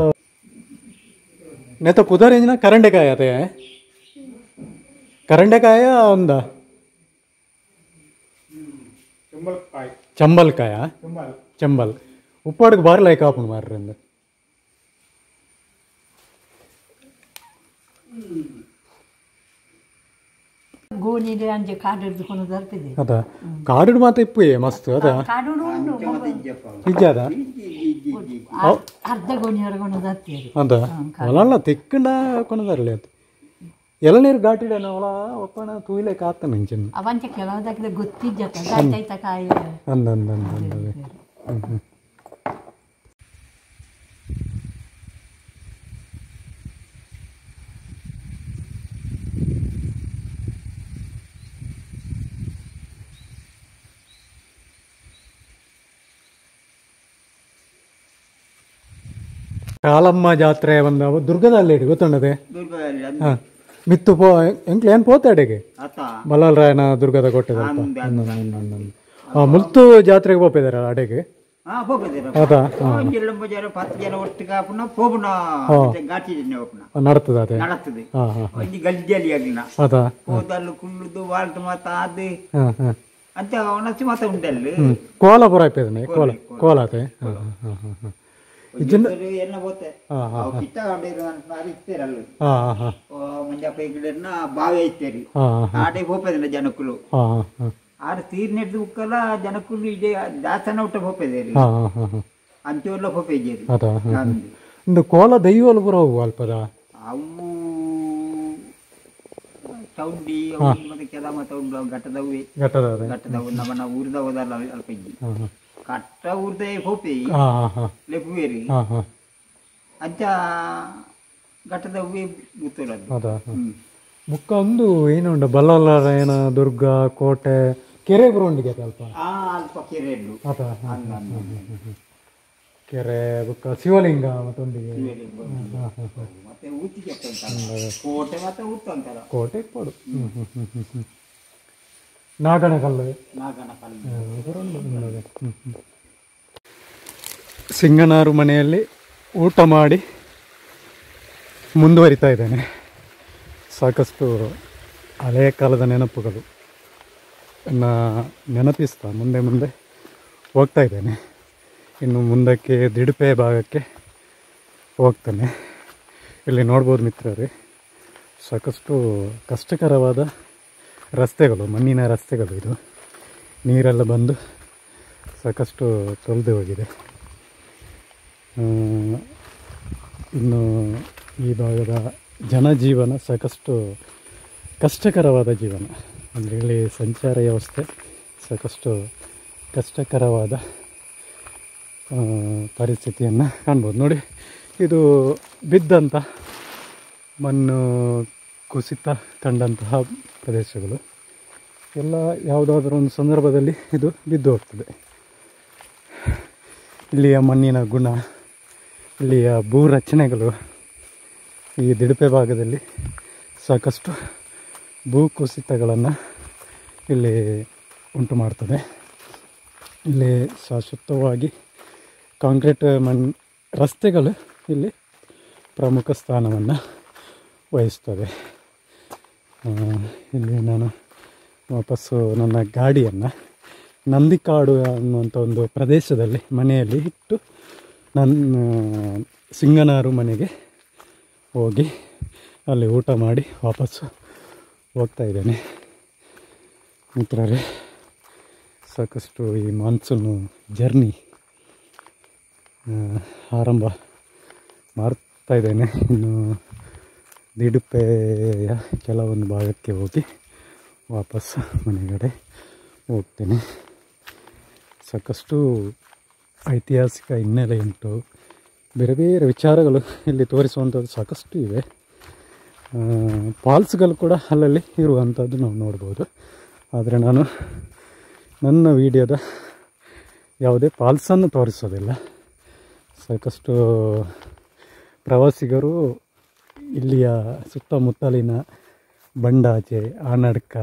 నేత పుదరేంజిన కరెండకాయ అదే కరెండకాయ ఉందా ಚಂಬಲ್ಕಾಯ ಚಂಬಲ್ ಉಪ್ಪಾಡಿಗೆ ಬಾರಿ ಲೈಕ್ ಆಪುಂಡು ಮಾರ್ರೆ ಅಂದ ಗೋಣಿಗೆ ಅಂಜೆ ಕಾಡಿಡ್ದು ಕೊಂಡು ತರ್ತಿದೆ ಅದ ಕಾಡಿಡ್ ಮಾತ ಇಪ್ಪು ಮಸ್ತ್ ಅದ ಇಜ್ಜಾದ ಅರ್ಧ ಗೋಣಿಯವರೆಗೆ ಕೊಂಡು ತರ್ತೀರಿ ಅದ ಹೊಲ ತಿಕ್ಕಂಡ ಕೊಂಡು ತರಲಿ ಅದು ಎಳನೀರು ಘಾಟಿಡೇನ ಹೊಲ ಒಪ್ಪಣ ತೂಯ್ಲೆ ಕಾತ ನಂಚಿನ ಅವಂಚ ಕೆಲವದಾಕಿದ ಗೊತ್ತಿಜ್ಜತ್ತ ಘಾಟೈತ ಕಾಯಿ ಅಂದಂದಂದಂದವೆ ಕಾಲಮ್ಮ ಜಾತ್ರೆ ಒಂದು ದುರ್ಗದಲ್ಲಿ ಗೊತ್ತುಂಡದೆ ಹಾಂ ಮಿತ್ತು ಪೋ ಎಂಕ್ಲು ಏನು ಪೋತಾಡೆಗೆ ಮಲ್ಲರಾಯನ ದುರ್ಗದ ಕೊಟ್ಟದ ಮುಲ್ತು ಜಾತ್ರೆಗೆ ಹೋಗಿದ್ದಾರೆ ಅಡೆಗೆ ಅದಾ ನಡ್ತದ ಅದೇ ಅದಾ ಕೋಲಾಪುರ ಆಯ್ತದೆ ಕೋಲ ಅದೇ బావి అయితారు ఆడే పోపేది జనకులు ఆడ తీరినట్టు ఉక్కల జనకులు ఇదే దాసన ఉట్ట పోపేది అంత్యూర్లో పోపేది ಕೋಲ ದೈವಲು ಪುರ ಅಲ್ಪದ ಅವು ಚೌಂಡಿ ಮತ್ತೆ ಕೆಲ ಮತ್ತೆ ಘಟ್ಟದವು ನಮ್ಮ ಊರಿದ ಹೋದಲ್ಲ ಅಲ್ಪ ಕಟ್ಟ ಊರ್ದೆ ಹೋಪಿ ಲೆಪ್ಪುವೇರಿ ಅಂಚ ಘಟ್ಟದ ಹೂವೇ ಗೊತ್ತಿರೋದು ಮುಕ್ಕ ಒಂದು ಏನುಂಡ ಬಲ್ಲಲಾರಾಯಣ ದುರ್ಗ ಕೋಟೆ ಕೆರೆ ಬರೋಂಡಿಗೆ ಅಲ್ಪ ಅಲ್ಪ ಕೆರೆ ಕೆರೆ ಬುಕ್ಕ ಶಿವಲಿಂಗ ಮತ್ತೊಂದಿಗೆ ಮತ್ತೆ ಊತಿಗೆ ಕೋಟೆ ಮತ್ತೆ ಊತ ಅಂತಾರ ಕೋಟೆ ಕೊಡು ನಾಗನಕಲ್ಲು ಸಿಂಗನಾರು ಮನೆಯಲ್ಲಿ ಊಟ ಮಾಡಿ ಮುಂದುವರಿತಾ ಇದ್ದೇನೆ. ಸಾಕಷ್ಟು ಹಳೆಯ ಕಾಲದ ನೆನಪುಗಳು ನೆನಪಿಸ್ತಾ ಮುಂದೆ ಮುಂದೆ ಹೋಗ್ತಾ ಇದ್ದೇನೆ. ಇನ್ನು ಮುಂದಕ್ಕೆ ದಿಡುಪೆ ಭಾಗಕ್ಕೆ ಹೋಗ್ತಾನೆ. ಇಲ್ಲಿ ನೋಡ್ಬೋದು ಮಿತ್ರರೇ, ಸಾಕಷ್ಟು ಕಷ್ಟಕರವಾದ ರಸ್ತೆಗಳು, ಮಣ್ಣಿನ ರಸ್ತೆಗಳು. ಇದು ನೀರೆಲ್ಲ ಬಂದು ಸಾಕಷ್ಟು ತೊಳೆದು ಹೋಗಿದೆ. ಇನ್ನು ಈ ಭಾಗದ ಜನಜೀವನ ಸಾಕಷ್ಟು ಕಷ್ಟಕರವಾದ ಜೀವನ. ಅಂದರೆ ಇಲ್ಲಿ ಸಂಚಾರ ವ್ಯವಸ್ಥೆ ಸಾಕಷ್ಟು ಕಷ್ಟಕರವಾದ ಪರಿಸ್ಥಿತಿಯನ್ನು ಕಾಣ್ಬೋದು. ನೋಡಿ, ಇದು ಬಿದ್ದಂಥ ಮಣ್ಣು ಕುಸಿತ ಕಂಡಂತಹ ಪ್ರದೇಶಗಳು ಎಲ್ಲ ಯಾವುದಾದ್ರೂ ಒಂದು ಸಂದರ್ಭದಲ್ಲಿ ಇದು ಬಿದ್ದು ಹೋಗ್ತದೆ. ಇಲ್ಲಿಯ ಮಣ್ಣಿನ ಗುಣ, ಇಲ್ಲಿಯ ಭೂ ರಚನೆಗಳು ಈ ದಿಡುಪೆ ಭಾಗದಲ್ಲಿ ಸಾಕಷ್ಟು ಭೂ ಕುಸಿತಗಳನ್ನು ಇಲ್ಲಿ ಉಂಟು ಮಾಡ್ತದೆ. ಇಲ್ಲಿ ಶಾಶ್ವತವಾಗಿ ಕಾಂಕ್ರೀಟ್ ರಸ್ತೆಗಳು ಇಲ್ಲಿ ಪ್ರಮುಖ ಸ್ಥಾನವನ್ನು ವಹಿಸ್ತದೆ. ಇಲ್ಲಿ ನಾನು ವಾಪಸ್ಸು ನನ್ನ ಗಾಡಿಯನ್ನು ನಂದಿಕಾಡು ಅನ್ನುವಂಥ ಒಂದು ಪ್ರದೇಶದಲ್ಲಿ ಮನೆಯಲ್ಲಿ ಇಟ್ಟು ನನ್ನ ಸಿಂಗನಾರು ಮನೆಗೆ ಹೋಗಿ ಅಲ್ಲಿ ಊಟ ಮಾಡಿ ವಾಪಸ್ಸು ಹೋಗ್ತಾ ಇದ್ದೇನೆ. ಮಿತ್ರರೇ, ಸಾಕಷ್ಟು ಈ ಮಾನ್ಸೂನು ಜರ್ನಿ ಆರಂಭ ಮಾಡ್ತಾ ಇದ್ದೇನೆ. ಇನ್ನು ದಿಡುಪೆಯ ಕೆಲವೊಂದು ಭಾಗಕ್ಕೆ ಹೋಗಿ ವಾಪಸ್ ಮನೆಗಡೆ ಹೋಗ್ತೇನೆ. ಸಾಕಷ್ಟು ಐತಿಹಾಸಿಕ ಹಿನ್ನೆಲೆ ಉಂಟು, ಬೇರೆ ಬೇರೆ ವಿಚಾರಗಳು ಇಲ್ಲಿ ತೋರಿಸುವಂಥದ್ದು ಸಾಕಷ್ಟು ಇವೆ. ಫಾಲ್ಸ್ಗಳು ಕೂಡ ಅಲ್ಲಲ್ಲಿ ಇರುವಂಥದ್ದು ನಾವು ನೋಡ್ಬೋದು. ಆದರೆ ನಾನು ನನ್ನ ವಿಡಿಯೋದ ಯಾವುದೇ ಫಾಲ್ಸನ್ನು ತೋರಿಸೋದಿಲ್ಲ. ಸಾಕಷ್ಟು ಪ್ರವಾಸಿಗರು ಇಲ್ಲಿಯ ಸುತ್ತಮುತ್ತಲಿನ ಬಂಡಾಚೆ, ಆನಡ್ಕ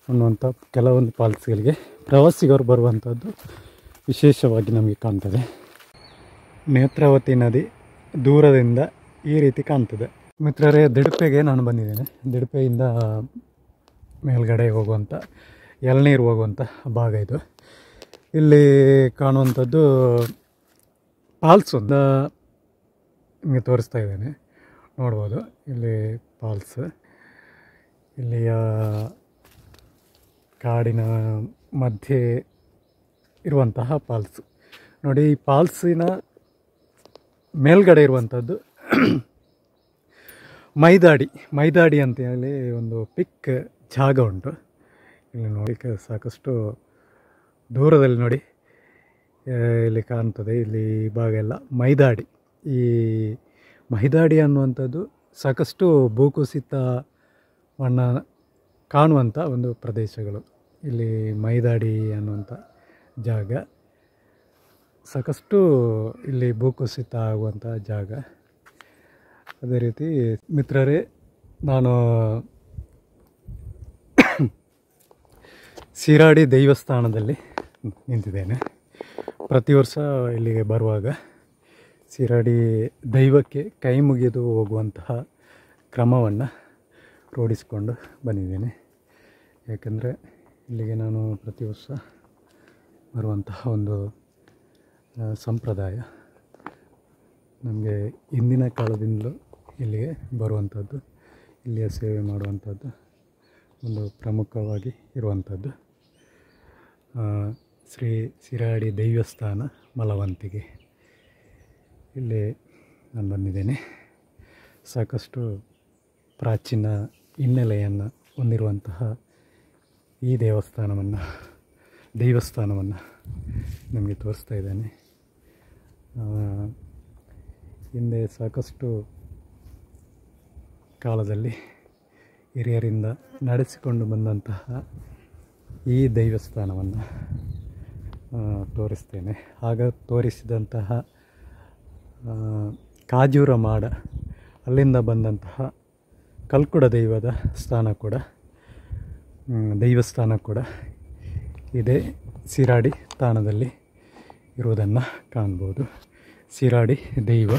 ಅನ್ನುವಂಥ ಕೆಲವೊಂದು ಫಾಲ್ಸ್ಗಳಿಗೆ ಪ್ರವಾಸಿಗರು ಬರುವಂಥದ್ದು ವಿಶೇಷವಾಗಿ ನಮಗೆ ಕಾಣ್ತದೆ. ನೇತ್ರಾವತಿ ನದಿ ದೂರದಿಂದ ಈ ರೀತಿ ಕಾಣ್ತದೆ. ಮಿತ್ರರೇ, ದಿಡುಪೆಗೆ ನಾನು ಬಂದಿದ್ದೇನೆ. ದಿಡುಪೆಯಿಂದ ಮೇಲ್ಗಡೆ ಹೋಗುವಂಥ ಎಳನೀರು ಹೋಗುವಂಥ ಭಾಗ ಇದು. ಇಲ್ಲಿ ಕಾಣುವಂಥದ್ದು ಫಾಲ್ಸ್ ಒಂದು ನಿಮಗೆ ತೋರಿಸ್ತಾ ಇದ್ದೇನೆ, ನೋಡ್ಬೋದು. ಇಲ್ಲಿ ಫಾಲ್ಸ್, ಇಲ್ಲಿಯ ಕಾಡಿನ ಮಧ್ಯೆ ಇರುವಂತಹ ಫಾಲ್ಸ್ ನೋಡಿ. ಈ ಫಾಲ್ಸಿನ ಮೇಲ್ಗಡೆ ಇರುವಂಥದ್ದು ಮೈದಾಡಿ ಅಂತೇಳಿ ಒಂದು ಪಿಕ್ ಜಾಗ ಉಂಟು. ಇಲ್ಲಿ ನೋಡಿ ಸಾಕಷ್ಟು ದೂರದಲ್ಲಿ ನೋಡಿ ಇಲ್ಲಿ ಕಾಣ್ತದೆ. ಇಲ್ಲಿ ಭಾಗ ಎಲ್ಲ ಮೈದಾಡಿ. ಈ ಮೈದಾಡಿ ಅನ್ನುವಂಥದ್ದು ಸಾಕಷ್ಟು ಭೂಕುಸಿತವನ್ನು ಕಾಣುವಂಥ ಒಂದು ಪ್ರದೇಶಗಳು. ಇಲ್ಲಿ ಮೈದಾಡಿ ಅನ್ನುವಂಥ ಜಾಗ ಸಾಕಷ್ಟು ಇಲ್ಲಿ ಭೂಕುಸಿತ ಆಗುವಂಥ ಜಾಗ. ಅದೇ ರೀತಿ ಮಿತ್ರರೇ, ನಾನು ಶಿರಾಡಿ ದೇವಸ್ಥಾನದಲ್ಲಿ ನಿಂತಿದ್ದೇನೆ. ಪ್ರತಿ ವರ್ಷ ಇಲ್ಲಿಗೆ ಬರುವಾಗ ಶಿರಾಡಿ ದೈವಕ್ಕೆ ಕೈ ಮುಗಿದು ಹೋಗುವಂತಹ ಕ್ರಮವನ್ನು ರೂಢಿಸಿಕೊಂಡು ಬಂದಿದ್ದೇನೆ. ಯಾಕೆಂದರೆ ಇಲ್ಲಿಗೆ ನಾನು ಪ್ರತಿ ವರ್ಷ ಬರುವಂತಹ ಒಂದು ಸಂಪ್ರದಾಯ. ನಮಗೆ ಹಿಂದಿನ ಕಾಲದಿಂದಲೂ ಇಲ್ಲಿಗೆ ಬರುವಂಥದ್ದು, ಇಲ್ಲಿಯ ಸೇವೆ ಮಾಡುವಂಥದ್ದು ಒಂದು ಪ್ರಮುಖವಾಗಿ ಇರುವಂಥದ್ದು. ಶ್ರೀ ಶಿರಾಡಿ ದೇವಸ್ಥಾನ ಮಲವಂತಿಗೆ, ಇಲ್ಲಿ ನಾನು ಬಂದಿದ್ದೇನೆ. ಸಾಕಷ್ಟು ಪ್ರಾಚೀನ ಹಿನ್ನೆಲೆಯನ್ನು ಹೊಂದಿರುವಂತಹ ಈ ದೇವಸ್ಥಾನವನ್ನು ನಮಗೆ ತೋರಿಸ್ತಾ ಇದ್ದೇನೆ. ಹಿಂದೆ ಸಾಕಷ್ಟು ಕಾಲದಲ್ಲಿ ಹಿರಿಯರಿಂದ ನಡೆಸಿಕೊಂಡು ಬಂದಂತಹ ಈ ದೇವಸ್ಥಾನವನ್ನು ತೋರಿಸ್ತೇನೆ. ಆಗ ತೋರಿಸಿದಂತಹ ಕಾಜೂರ ಮಾಡ, ಅಲ್ಲಿಂದ ಬಂದಂತಹ ಕಲ್ಕುಡ ದೈವದ ದೇವಸ್ಥಾನ ಕೂಡ ಇದೇ ಶಿರಾಡಿ ತಾಣದಲ್ಲಿ ಇರುವುದನ್ನು ಕಾಣ್ಬೋದು. ಶಿರಾಡಿ ದೈವ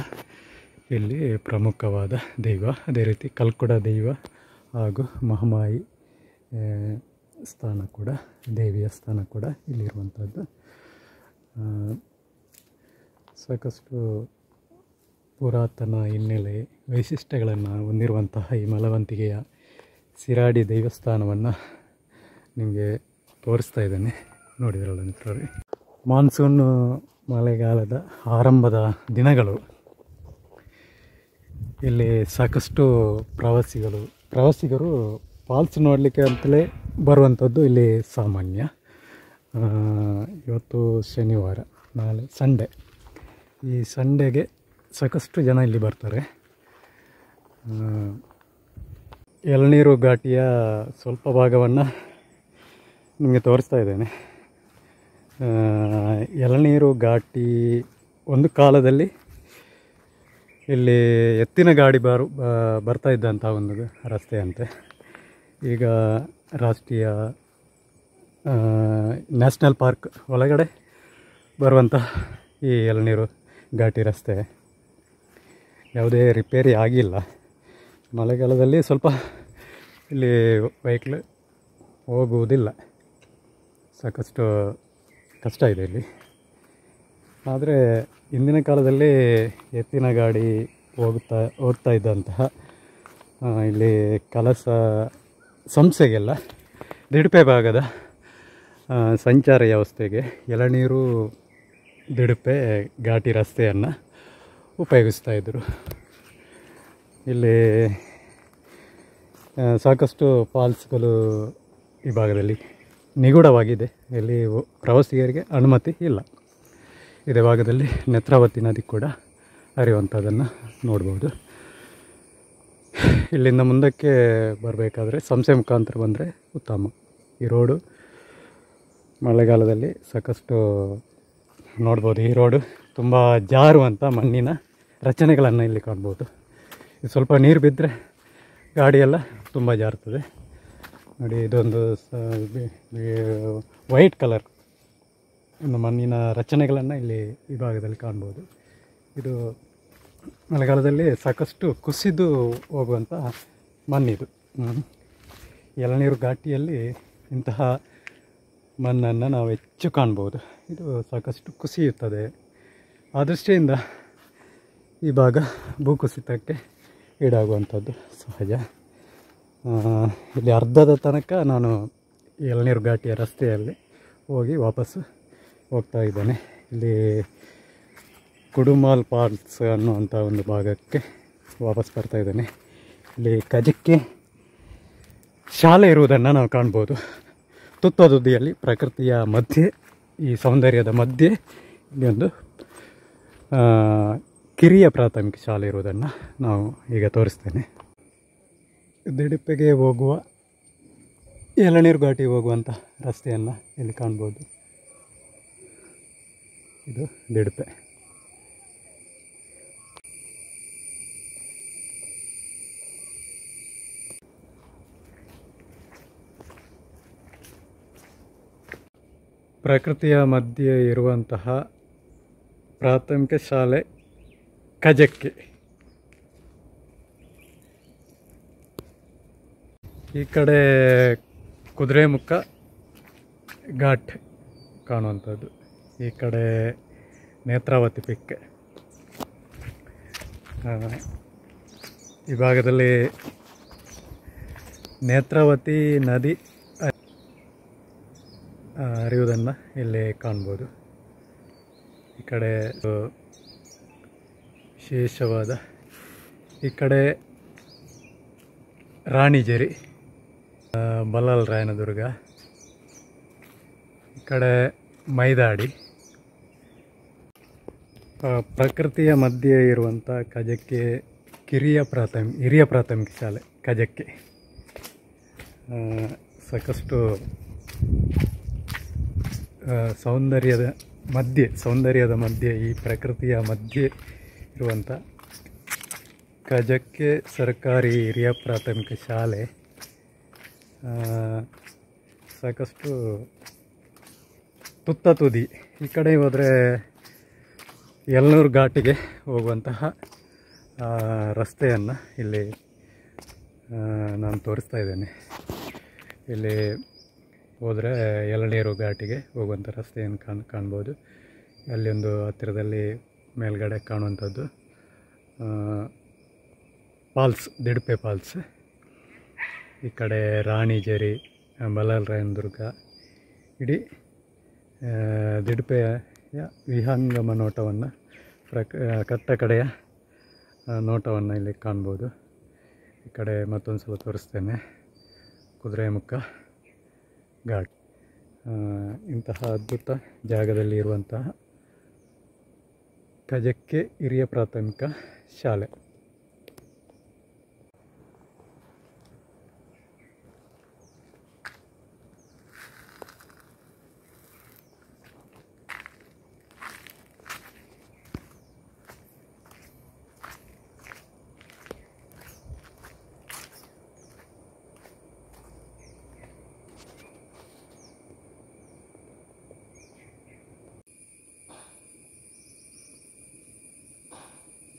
ಇಲ್ಲಿ ಪ್ರಮುಖವಾದ ದೈವ. ಅದೇ ರೀತಿ ಕಲ್ಕುಡ ದೈವ ಹಾಗೂ ಮಹಾಮಾಯಿ ಸ್ಥಾನ ಕೂಡ, ದೇವಿಯ ಸ್ಥಾನ ಕೂಡ ಇಲ್ಲಿರುವಂಥದ್ದು. ಸಾಕಷ್ಟು ಪುರಾತನ ಹಿನ್ನೆಲೆ ವೈಶಿಷ್ಟ್ಯಗಳನ್ನು ಹೊಂದಿರುವಂತಹ ಈ ಮಲವಂತಿಗೆಯ ಶಿರಾಡಿ ದೇವಸ್ಥಾನವನ್ನು ನಿಮಗೆ ತೋರಿಸ್ತಾ ಇದ್ದೇನೆ. ನೋಡಿದ್ರಲ್ಲ ಮಿತ್ರರೇ, ಮಾನ್ಸೂನ್ ಮಳೆಗಾಲದ ಆರಂಭದ ದಿನಗಳು. ಇಲ್ಲಿ ಸಾಕಷ್ಟು ಪ್ರವಾಸಿಗರು ಫಾಲ್ಸ್ ನೋಡಲಿಕ್ಕೆ ಅಂತಲೇ ಬರುವಂಥದ್ದು ಇಲ್ಲಿ ಸಾಮಾನ್ಯ. ಇವತ್ತು ಶನಿವಾರ, ನಾಳೆ ಸಂಡೇ. ಈ ಸಂಡೇಗೆ ಸಾಕಷ್ಟು ಜನ ಇಲ್ಲಿ ಬರ್ತಾರೆ. ಎಳನೀರು ಘಾಟಿಯ ಸ್ವಲ್ಪ ಭಾಗವನ್ನು ನಿಮಗೆ ತೋರಿಸ್ತಾ ಇದ್ದೇನೆ. ಎಳನೀರು ಘಾಟಿ ಒಂದು ಕಾಲದಲ್ಲಿ ಇಲ್ಲಿ ಎತ್ತಿನ ಗಾಡಿ ಬರ್ತಾ ಇದ್ದಂಥ ಒಂದು ರಸ್ತೆ ಅಂತೆ. ಈಗ ರಾಷ್ಟ್ರೀಯ ನ್ಯಾಷನಲ್ ಪಾರ್ಕ್ ಒಳಗಡೆ ಬರುವಂಥ ಈ ಎಳನೀರು ಘಾಟಿ ರಸ್ತೆ ಯಾವುದೇ ರಿಪೇರಿ ಆಗಿಲ್ಲ. ಮಳೆಗಾಲದಲ್ಲಿ ಸ್ವಲ್ಪ ಇಲ್ಲಿ ವೆಹಿಕಲ್ ಹೋಗುವುದಿಲ್ಲ, ಸಾಕಷ್ಟು ಕಷ್ಟ ಇದೆ ಇಲ್ಲಿ. ಆದರೆ ಹಿಂದಿನ ಕಾಲದಲ್ಲಿ ಎತ್ತಿನ ಗಾಡಿ ಹೋಗ್ತಾ ಇದ್ದಂತಹ ಇಲ್ಲಿ ಸಂಸ್ಥೆಗೆಲ್ಲ ದಿಡುಪೆ ಭಾಗದ ಸಂಚಾರ ವ್ಯವಸ್ಥೆಗೆ ಎಳನೀರು ದಿಡುಪೆ ಘಾಟಿ ರಸ್ತೆಯನ್ನು ಉಪಯೋಗಿಸ್ತಾಯಿದ್ರು. ಇಲ್ಲಿ ಸಾಕಷ್ಟು ಫಾಲ್ಸ್ಗಳು ಈ ಭಾಗದಲ್ಲಿ ನಿಗೂಢವಾಗಿದೆ. ಇಲ್ಲಿ ಪ್ರವಾಸಿಗರಿಗೆ ಅನುಮತಿ ಇಲ್ಲ. ಇದೇ ಭಾಗದಲ್ಲಿ ನೇತ್ರಾವತಿ ನದಿ ಕೂಡ ಹರಿಯುವಂಥದ್ದನ್ನು ನೋಡ್ಬೋದು. ಇಲ್ಲಿಂದ ಮುಂದಕ್ಕೆ ಬರಬೇಕಾದ್ರೆ ಸಂಸೆ ಮುಖಾಂತರ ಬಂದರೆ ಉತ್ತಮ. ಈ ರೋಡು ಮಳೆಗಾಲದಲ್ಲಿ ಸಾಕಷ್ಟು ನೋಡ್ಬೋದು. ಈ ರೋಡು ತುಂಬ ಜಾರುವಂಥ ಮಣ್ಣಿನ ರಚನೆಗಳನ್ನು ಇಲ್ಲಿ ಕಾಣ್ಬೋದು. ಸ್ವಲ್ಪ ನೀರು ಬಿದ್ದರೆ ಗಾಡಿಯೆಲ್ಲ ತುಂಬ ಜಾರ್ತದೆ ನೋಡಿ. ಇದೊಂದು ವೈಟ್ ಕಲರ್ ಒಂದು ಮಣ್ಣಿನ ರಚನೆಗಳನ್ನು ಇಲ್ಲಿ ಈ ಭಾಗದಲ್ಲಿ ಕಾಣ್ಬೋದು. ಇದು ಮಳೆಗಾಲದಲ್ಲಿ ಸಾಕಷ್ಟು ಕುಸಿದು ಹೋಗುವಂಥ ಮಣ್ಣಿದು. ಎಳನೀರು ಘಾಟಿಯಲ್ಲಿ ಇಂತಹ ಮಣ್ಣನ್ನು ನಾವು ಹೆಚ್ಚು ಕಾಣ್ಬೋದು. ಇದು ಸಾಕಷ್ಟು ಕುಸಿಯುತ್ತದೆ. ಆ ದೃಷ್ಟಿಯಿಂದ ಈ ಭಾಗ ಭೂಕುಸಿತಕ್ಕೆ ಈಡಾಗುವಂಥದ್ದು ಸಹಜ. ಇಲ್ಲಿ ಅರ್ಧದ ತನಕ ನಾನು ಎಳನೀರು ಘಾಟಿಯ ರಸ್ತೆಯಲ್ಲಿ ಹೋಗಿ ವಾಪಸ್ಸು ಹೋಗ್ತಾ ಇದ್ದೇನೆ. ಇಲ್ಲಿ ಕುಡುಮಾಲ್ ಫಾಲ್ಸ್ ಅನ್ನುವಂಥ ಒಂದು ಭಾಗಕ್ಕೆ ವಾಪಸ್ ಬರ್ತಾ ಇದ್ದೇನೆ. ಇಲ್ಲಿ ಕಜಕ್ಕೆ ಶಾಲೆ ಇರುವುದನ್ನು ನಾವು ಕಾಣ್ಬೋದು. ತುತ್ತದುದಿಯಲ್ಲಿ ಪ್ರಕೃತಿಯ ಮಧ್ಯೆ, ಈ ಸೌಂದರ್ಯದ ಮಧ್ಯೆ ಇಲ್ಲಿ ಒಂದು ಕಿರಿಯ ಪ್ರಾಥಮಿಕ ಶಾಲೆ ಇರುವುದನ್ನು ನಾವು ಈಗ ತೋರಿಸ್ತೇನೆ. ದಿಡುಪೆಗೆ ಹೋಗುವ ಎಳನೀರು ಘಾಟಿಗೆ ಹೋಗುವಂಥ ರಸ್ತೆಯನ್ನು ಇಲ್ಲಿ ಕಾಣ್ಬೋದು. ಇದು ದಿಡುಪೆ. ಪ್ರಕೃತಿಯ ಮಧ್ಯೆ ಇರುವಂತಹ ಪ್ರಾಥಮಿಕ ಶಾಲೆ ಕಜಕ್ಕೆ. ಈ ಕಡೆ ಕುದುರೆಮುಖ ಘಾಟ್ ಕಾಣುವಂಥದ್ದು, ಈ ಕಡೆ ನೇತ್ರಾವತಿ ಪಿಕ್. ಈ ಭಾಗದಲ್ಲಿ ನೇತ್ರಾವತಿ ನದಿ ಹರಿಯುವುದನ್ನು ಇಲ್ಲಿ ಕಾಣ್ಬೋದು. ಈ ಕಡೆ ವಿಶೇಷವಾದ, ಈ ಕಡೆ ರಾಣಿಜೇರಿ, ಬಲ್ಲಾಲ್ ರಾಯನದುರ್ಗ, ಈ ಕಡೆ ಮೈದಾಡಿ. ಪ್ರಕೃತಿಯ ಮಧ್ಯೆ ಇರುವಂಥ ಕಜಕ್ಕೆ ಹಿರಿಯ ಪ್ರಾಥಮಿಕ ಶಾಲೆ ಕಜಕ್ಕೆ. ಸಾಕಷ್ಟು ಸೌಂದರ್ಯದ ಮಧ್ಯೆ ಈ ಪ್ರಕೃತಿಯ ಮಧ್ಯೆ ಇರುವಂಥ ಕಜಕ್ಕೆ ಸರ್ಕಾರಿ ಹಿರಿಯ ಪ್ರಾಥಮಿಕ ಶಾಲೆ ಸಾಕಷ್ಟು ತುತ್ತ ತುದಿ. ಈ ಕಡೆ ಹೋದರೆ ಎಳನೀರು ಘಾಟಿಗೆ ಹೋಗುವಂತಹ ರಸ್ತೆಯನ್ನು ಇಲ್ಲಿ ನಾನು ತೋರಿಸ್ತಾ ಇದ್ದೇನೆ. ಇಲ್ಲಿ ಹೋದರೆ ಎಳನೀರು ಘಾಟಿಗೆ ಹೋಗುವಂಥ ರಸ್ತೆಯನ್ನು ಕಾಣ್ಬೋದು. ಅಲ್ಲಿ ಒಂದು ಹತ್ತಿರದಲ್ಲಿ ಮೇಲ್ಗಡೆ ಕಾಣುವಂಥದ್ದು ಫಾಲ್ಸ್, ದಿಡುಪೆ ಫಾಲ್ಸ್. ಈ ಕಡೆ ರಾಣಿಜೇರಿ, ಬಲ್ಲಾಲ್ ರಾಯನದುರ್ಗ, ಇಡೀ ದಿಡುಪೆಯ ವಿಹಂಗಮ ನೋಟವನ್ನು, ಕಟ್ಟ ಕಡೆಯ ನೋಟವನ್ನು ಇಲ್ಲಿ ಕಾಣ್ಬೋದು. ಈ ಕಡೆ ಮತ್ತೊಂದು ಸಲ ತೋರಿಸ್ತೇನೆ, ಕುದುರೆಮುಖ ಘಾಟ್. ಇಂತಹ ಅದ್ಭುತ ಜಾಗದಲ್ಲಿ ಇರುವಂತಹ ಕಜಕ್ಕೆ ಹಿರಿಯ ಪ್ರಾಥಮಿಕ ಶಾಲೆ.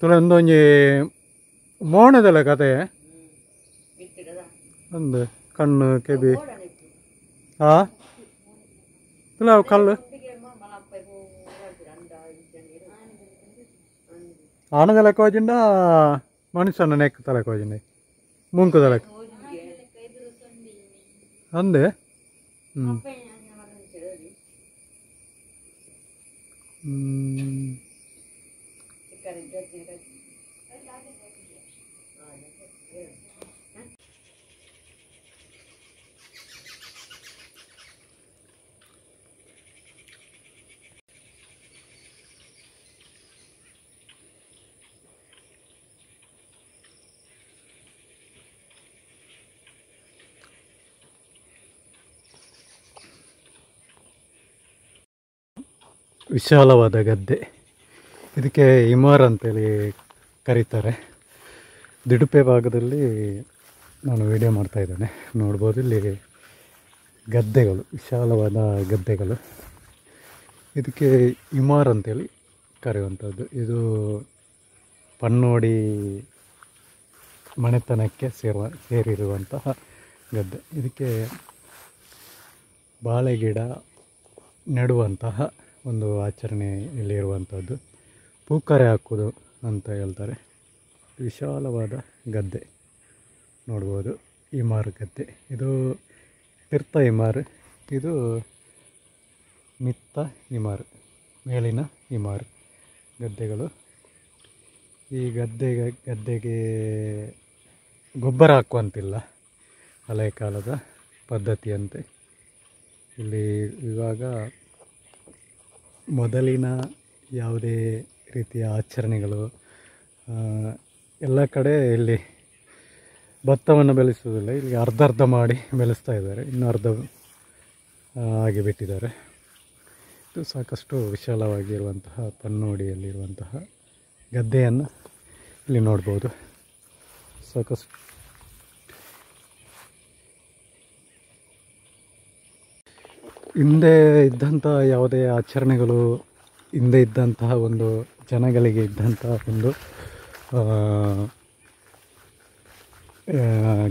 ತುಲ ಒಂದೊಂಜಿ ಮೋಣದಲ್ಲ ಕತೆ ಒಂದು ಕಣ್ಣು ಕೆಬಿ ತುಲ ಕಲ್ಲು ಆನದಲಕ್ಕೆ ಹೋಜಿಂಡ ಮನುಷ್ಯನ ನೆಕ್ ತಲಕ್ಕೆ ಹೋಜಿಂಡ ಮುಂಕು ತಲಕ್ಕೆ ಅಂದೆ ವಿಶಾಲವಾದ ಗದ್ದೆ. ಇದಕ್ಕೆ ಹಿಮಾರ್ ಅಂತೇಳಿ ಕರೀತಾರೆ. ದಿಡುಪೆ ಭಾಗದಲ್ಲಿ ನಾನು ವಿಡಿಯೋ ಮಾಡ್ತಾ ಇದ್ದೇನೆ, ನೋಡ್ಬೋದು. ಇಲ್ಲಿ ಗದ್ದೆಗಳು, ವಿಶಾಲವಾದ ಗದ್ದೆಗಳು. ಇದಕ್ಕೆ ಹಿಮಾರ್ ಅಂತೇಳಿ ಕರೆಯುವಂಥದ್ದು. ಇದು ಪನ್ನೋಡಿ ಮನೆತನಕ್ಕೆ ಸೇರಿರುವಂತಹ ಗದ್ದೆ. ಇದಕ್ಕೆ ಬಾಳೆ ಗಿಡ ನೆಡುವಂತಹ ಒಂದು ಆಚರಣೆ ಇಲ್ಲಿರುವಂಥದ್ದು. ಪೂಕರೆ ಹಾಕೋದು ಅಂತ ಹೇಳ್ತಾರೆ. ವಿಶಾಲವಾದ ಗದ್ದೆ ನೋಡ್ಬೋದು. ಹಿಮಾರ್ ಗದ್ದೆ. ಇದು ತೀರ್ಥ ಹಿಮಾರ್, ಇದು ಮಿತ್ತ ಹಿಮಾರ್, ಮೇಲಿನ ಹಿಮಾರ್ ಗದ್ದೆಗಳು. ಈ ಗದ್ದೆಗೆ ಗೊಬ್ಬರ ಹಾಕುವಂತಿಲ್ಲ, ಹಳೆಯ ಕಾಲದ ಪದ್ಧತಿಯಂತೆ. ಇಲ್ಲಿ ಇವಾಗ ಮೊದಲಿನ ಯಾವುದೇ ರೀತಿಯ ಆಚರಣೆಗಳು ಎಲ್ಲ ಕಡೆ ಇಲ್ಲಿ ಭತ್ತವನ್ನು ಬೆಳೆಸುವುದಿಲ್ಲ. ಇಲ್ಲಿ ಅರ್ಧ ಮಾಡಿ ಬೆಳೆಸ್ತಾ ಇದ್ದಾರೆ, ಇನ್ನು ಅರ್ಧ ಆಗಿ ಬಿಟ್ಟಿದ್ದಾರೆ. ಇದು ಸಾಕಷ್ಟು ವಿಶಾಲವಾಗಿರುವಂತಹ ಪನ್ನೋಡಿಯಲ್ಲಿರುವಂತಹ ಗದ್ದೆಯನ್ನು ಇಲ್ಲಿ ನೋಡ್ಬೋದು. ಸಾಕಷ್ಟು ಹಿಂದೆ ಇದ್ದಂಥ ಯಾವುದೇ ಆಚರಣೆಗಳು, ಹಿಂದೆ ಇದ್ದಂತಹ ಒಂದು ಜನಗಳಿಗೆ ಇದ್ದಂತಹ ಒಂದು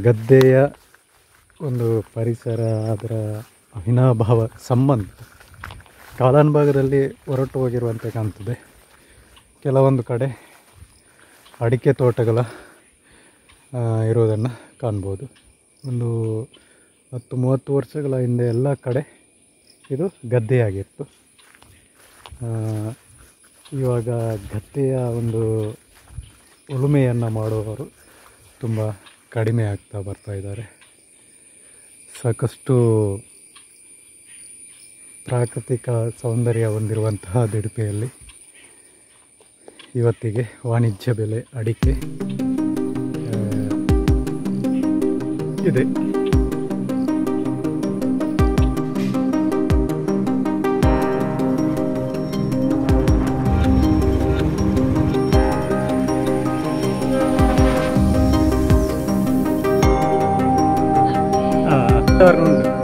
ಗದ್ದೆಯ ಒಂದು ಪರಿಸರ, ಅದರ ಅವಿನಾಭಾವ ಸಂಬಂಧ ಕಾಲಾನುಭಾಗದಲ್ಲಿ ಹೊರಟು ಹೋಗಿರುವಂತೆ ಕಾಣ್ತದೆ. ಕೆಲವೊಂದು ಕಡೆ ಅಡಿಕೆ ತೋಟಗಳ ಇರೋದನ್ನು ಕಾಣ್ಬೋದು. ಒಂದು 10-30 ವರ್ಷಗಳ ಹಿಂದೆ ಎಲ್ಲ ಕಡೆ ಇದು ಗದ್ದೆಯಾಗಿತ್ತು. ಇವಾಗ ಗದ್ದೆಯ ಒಂದು ಉಳುಮೆಯನ್ನು ಮಾಡುವವರು ತುಂಬ ಕಡಿಮೆ ಆಗ್ತಾ ಬರ್ತಾ ಇದ್ದಾರೆ. ಸಾಕಷ್ಟು ಪ್ರಾಕೃತಿಕ ಸೌಂದರ್ಯ ಹೊಂದಿರುವಂತಹ ದಿಡುಪೆಯಲ್ಲಿ ಇವತ್ತಿಗೆ ವಾಣಿಜ್ಯ ಬೆಲೆ ಅಡಿಕೆ ಇದೆ. ഉണ്ട്.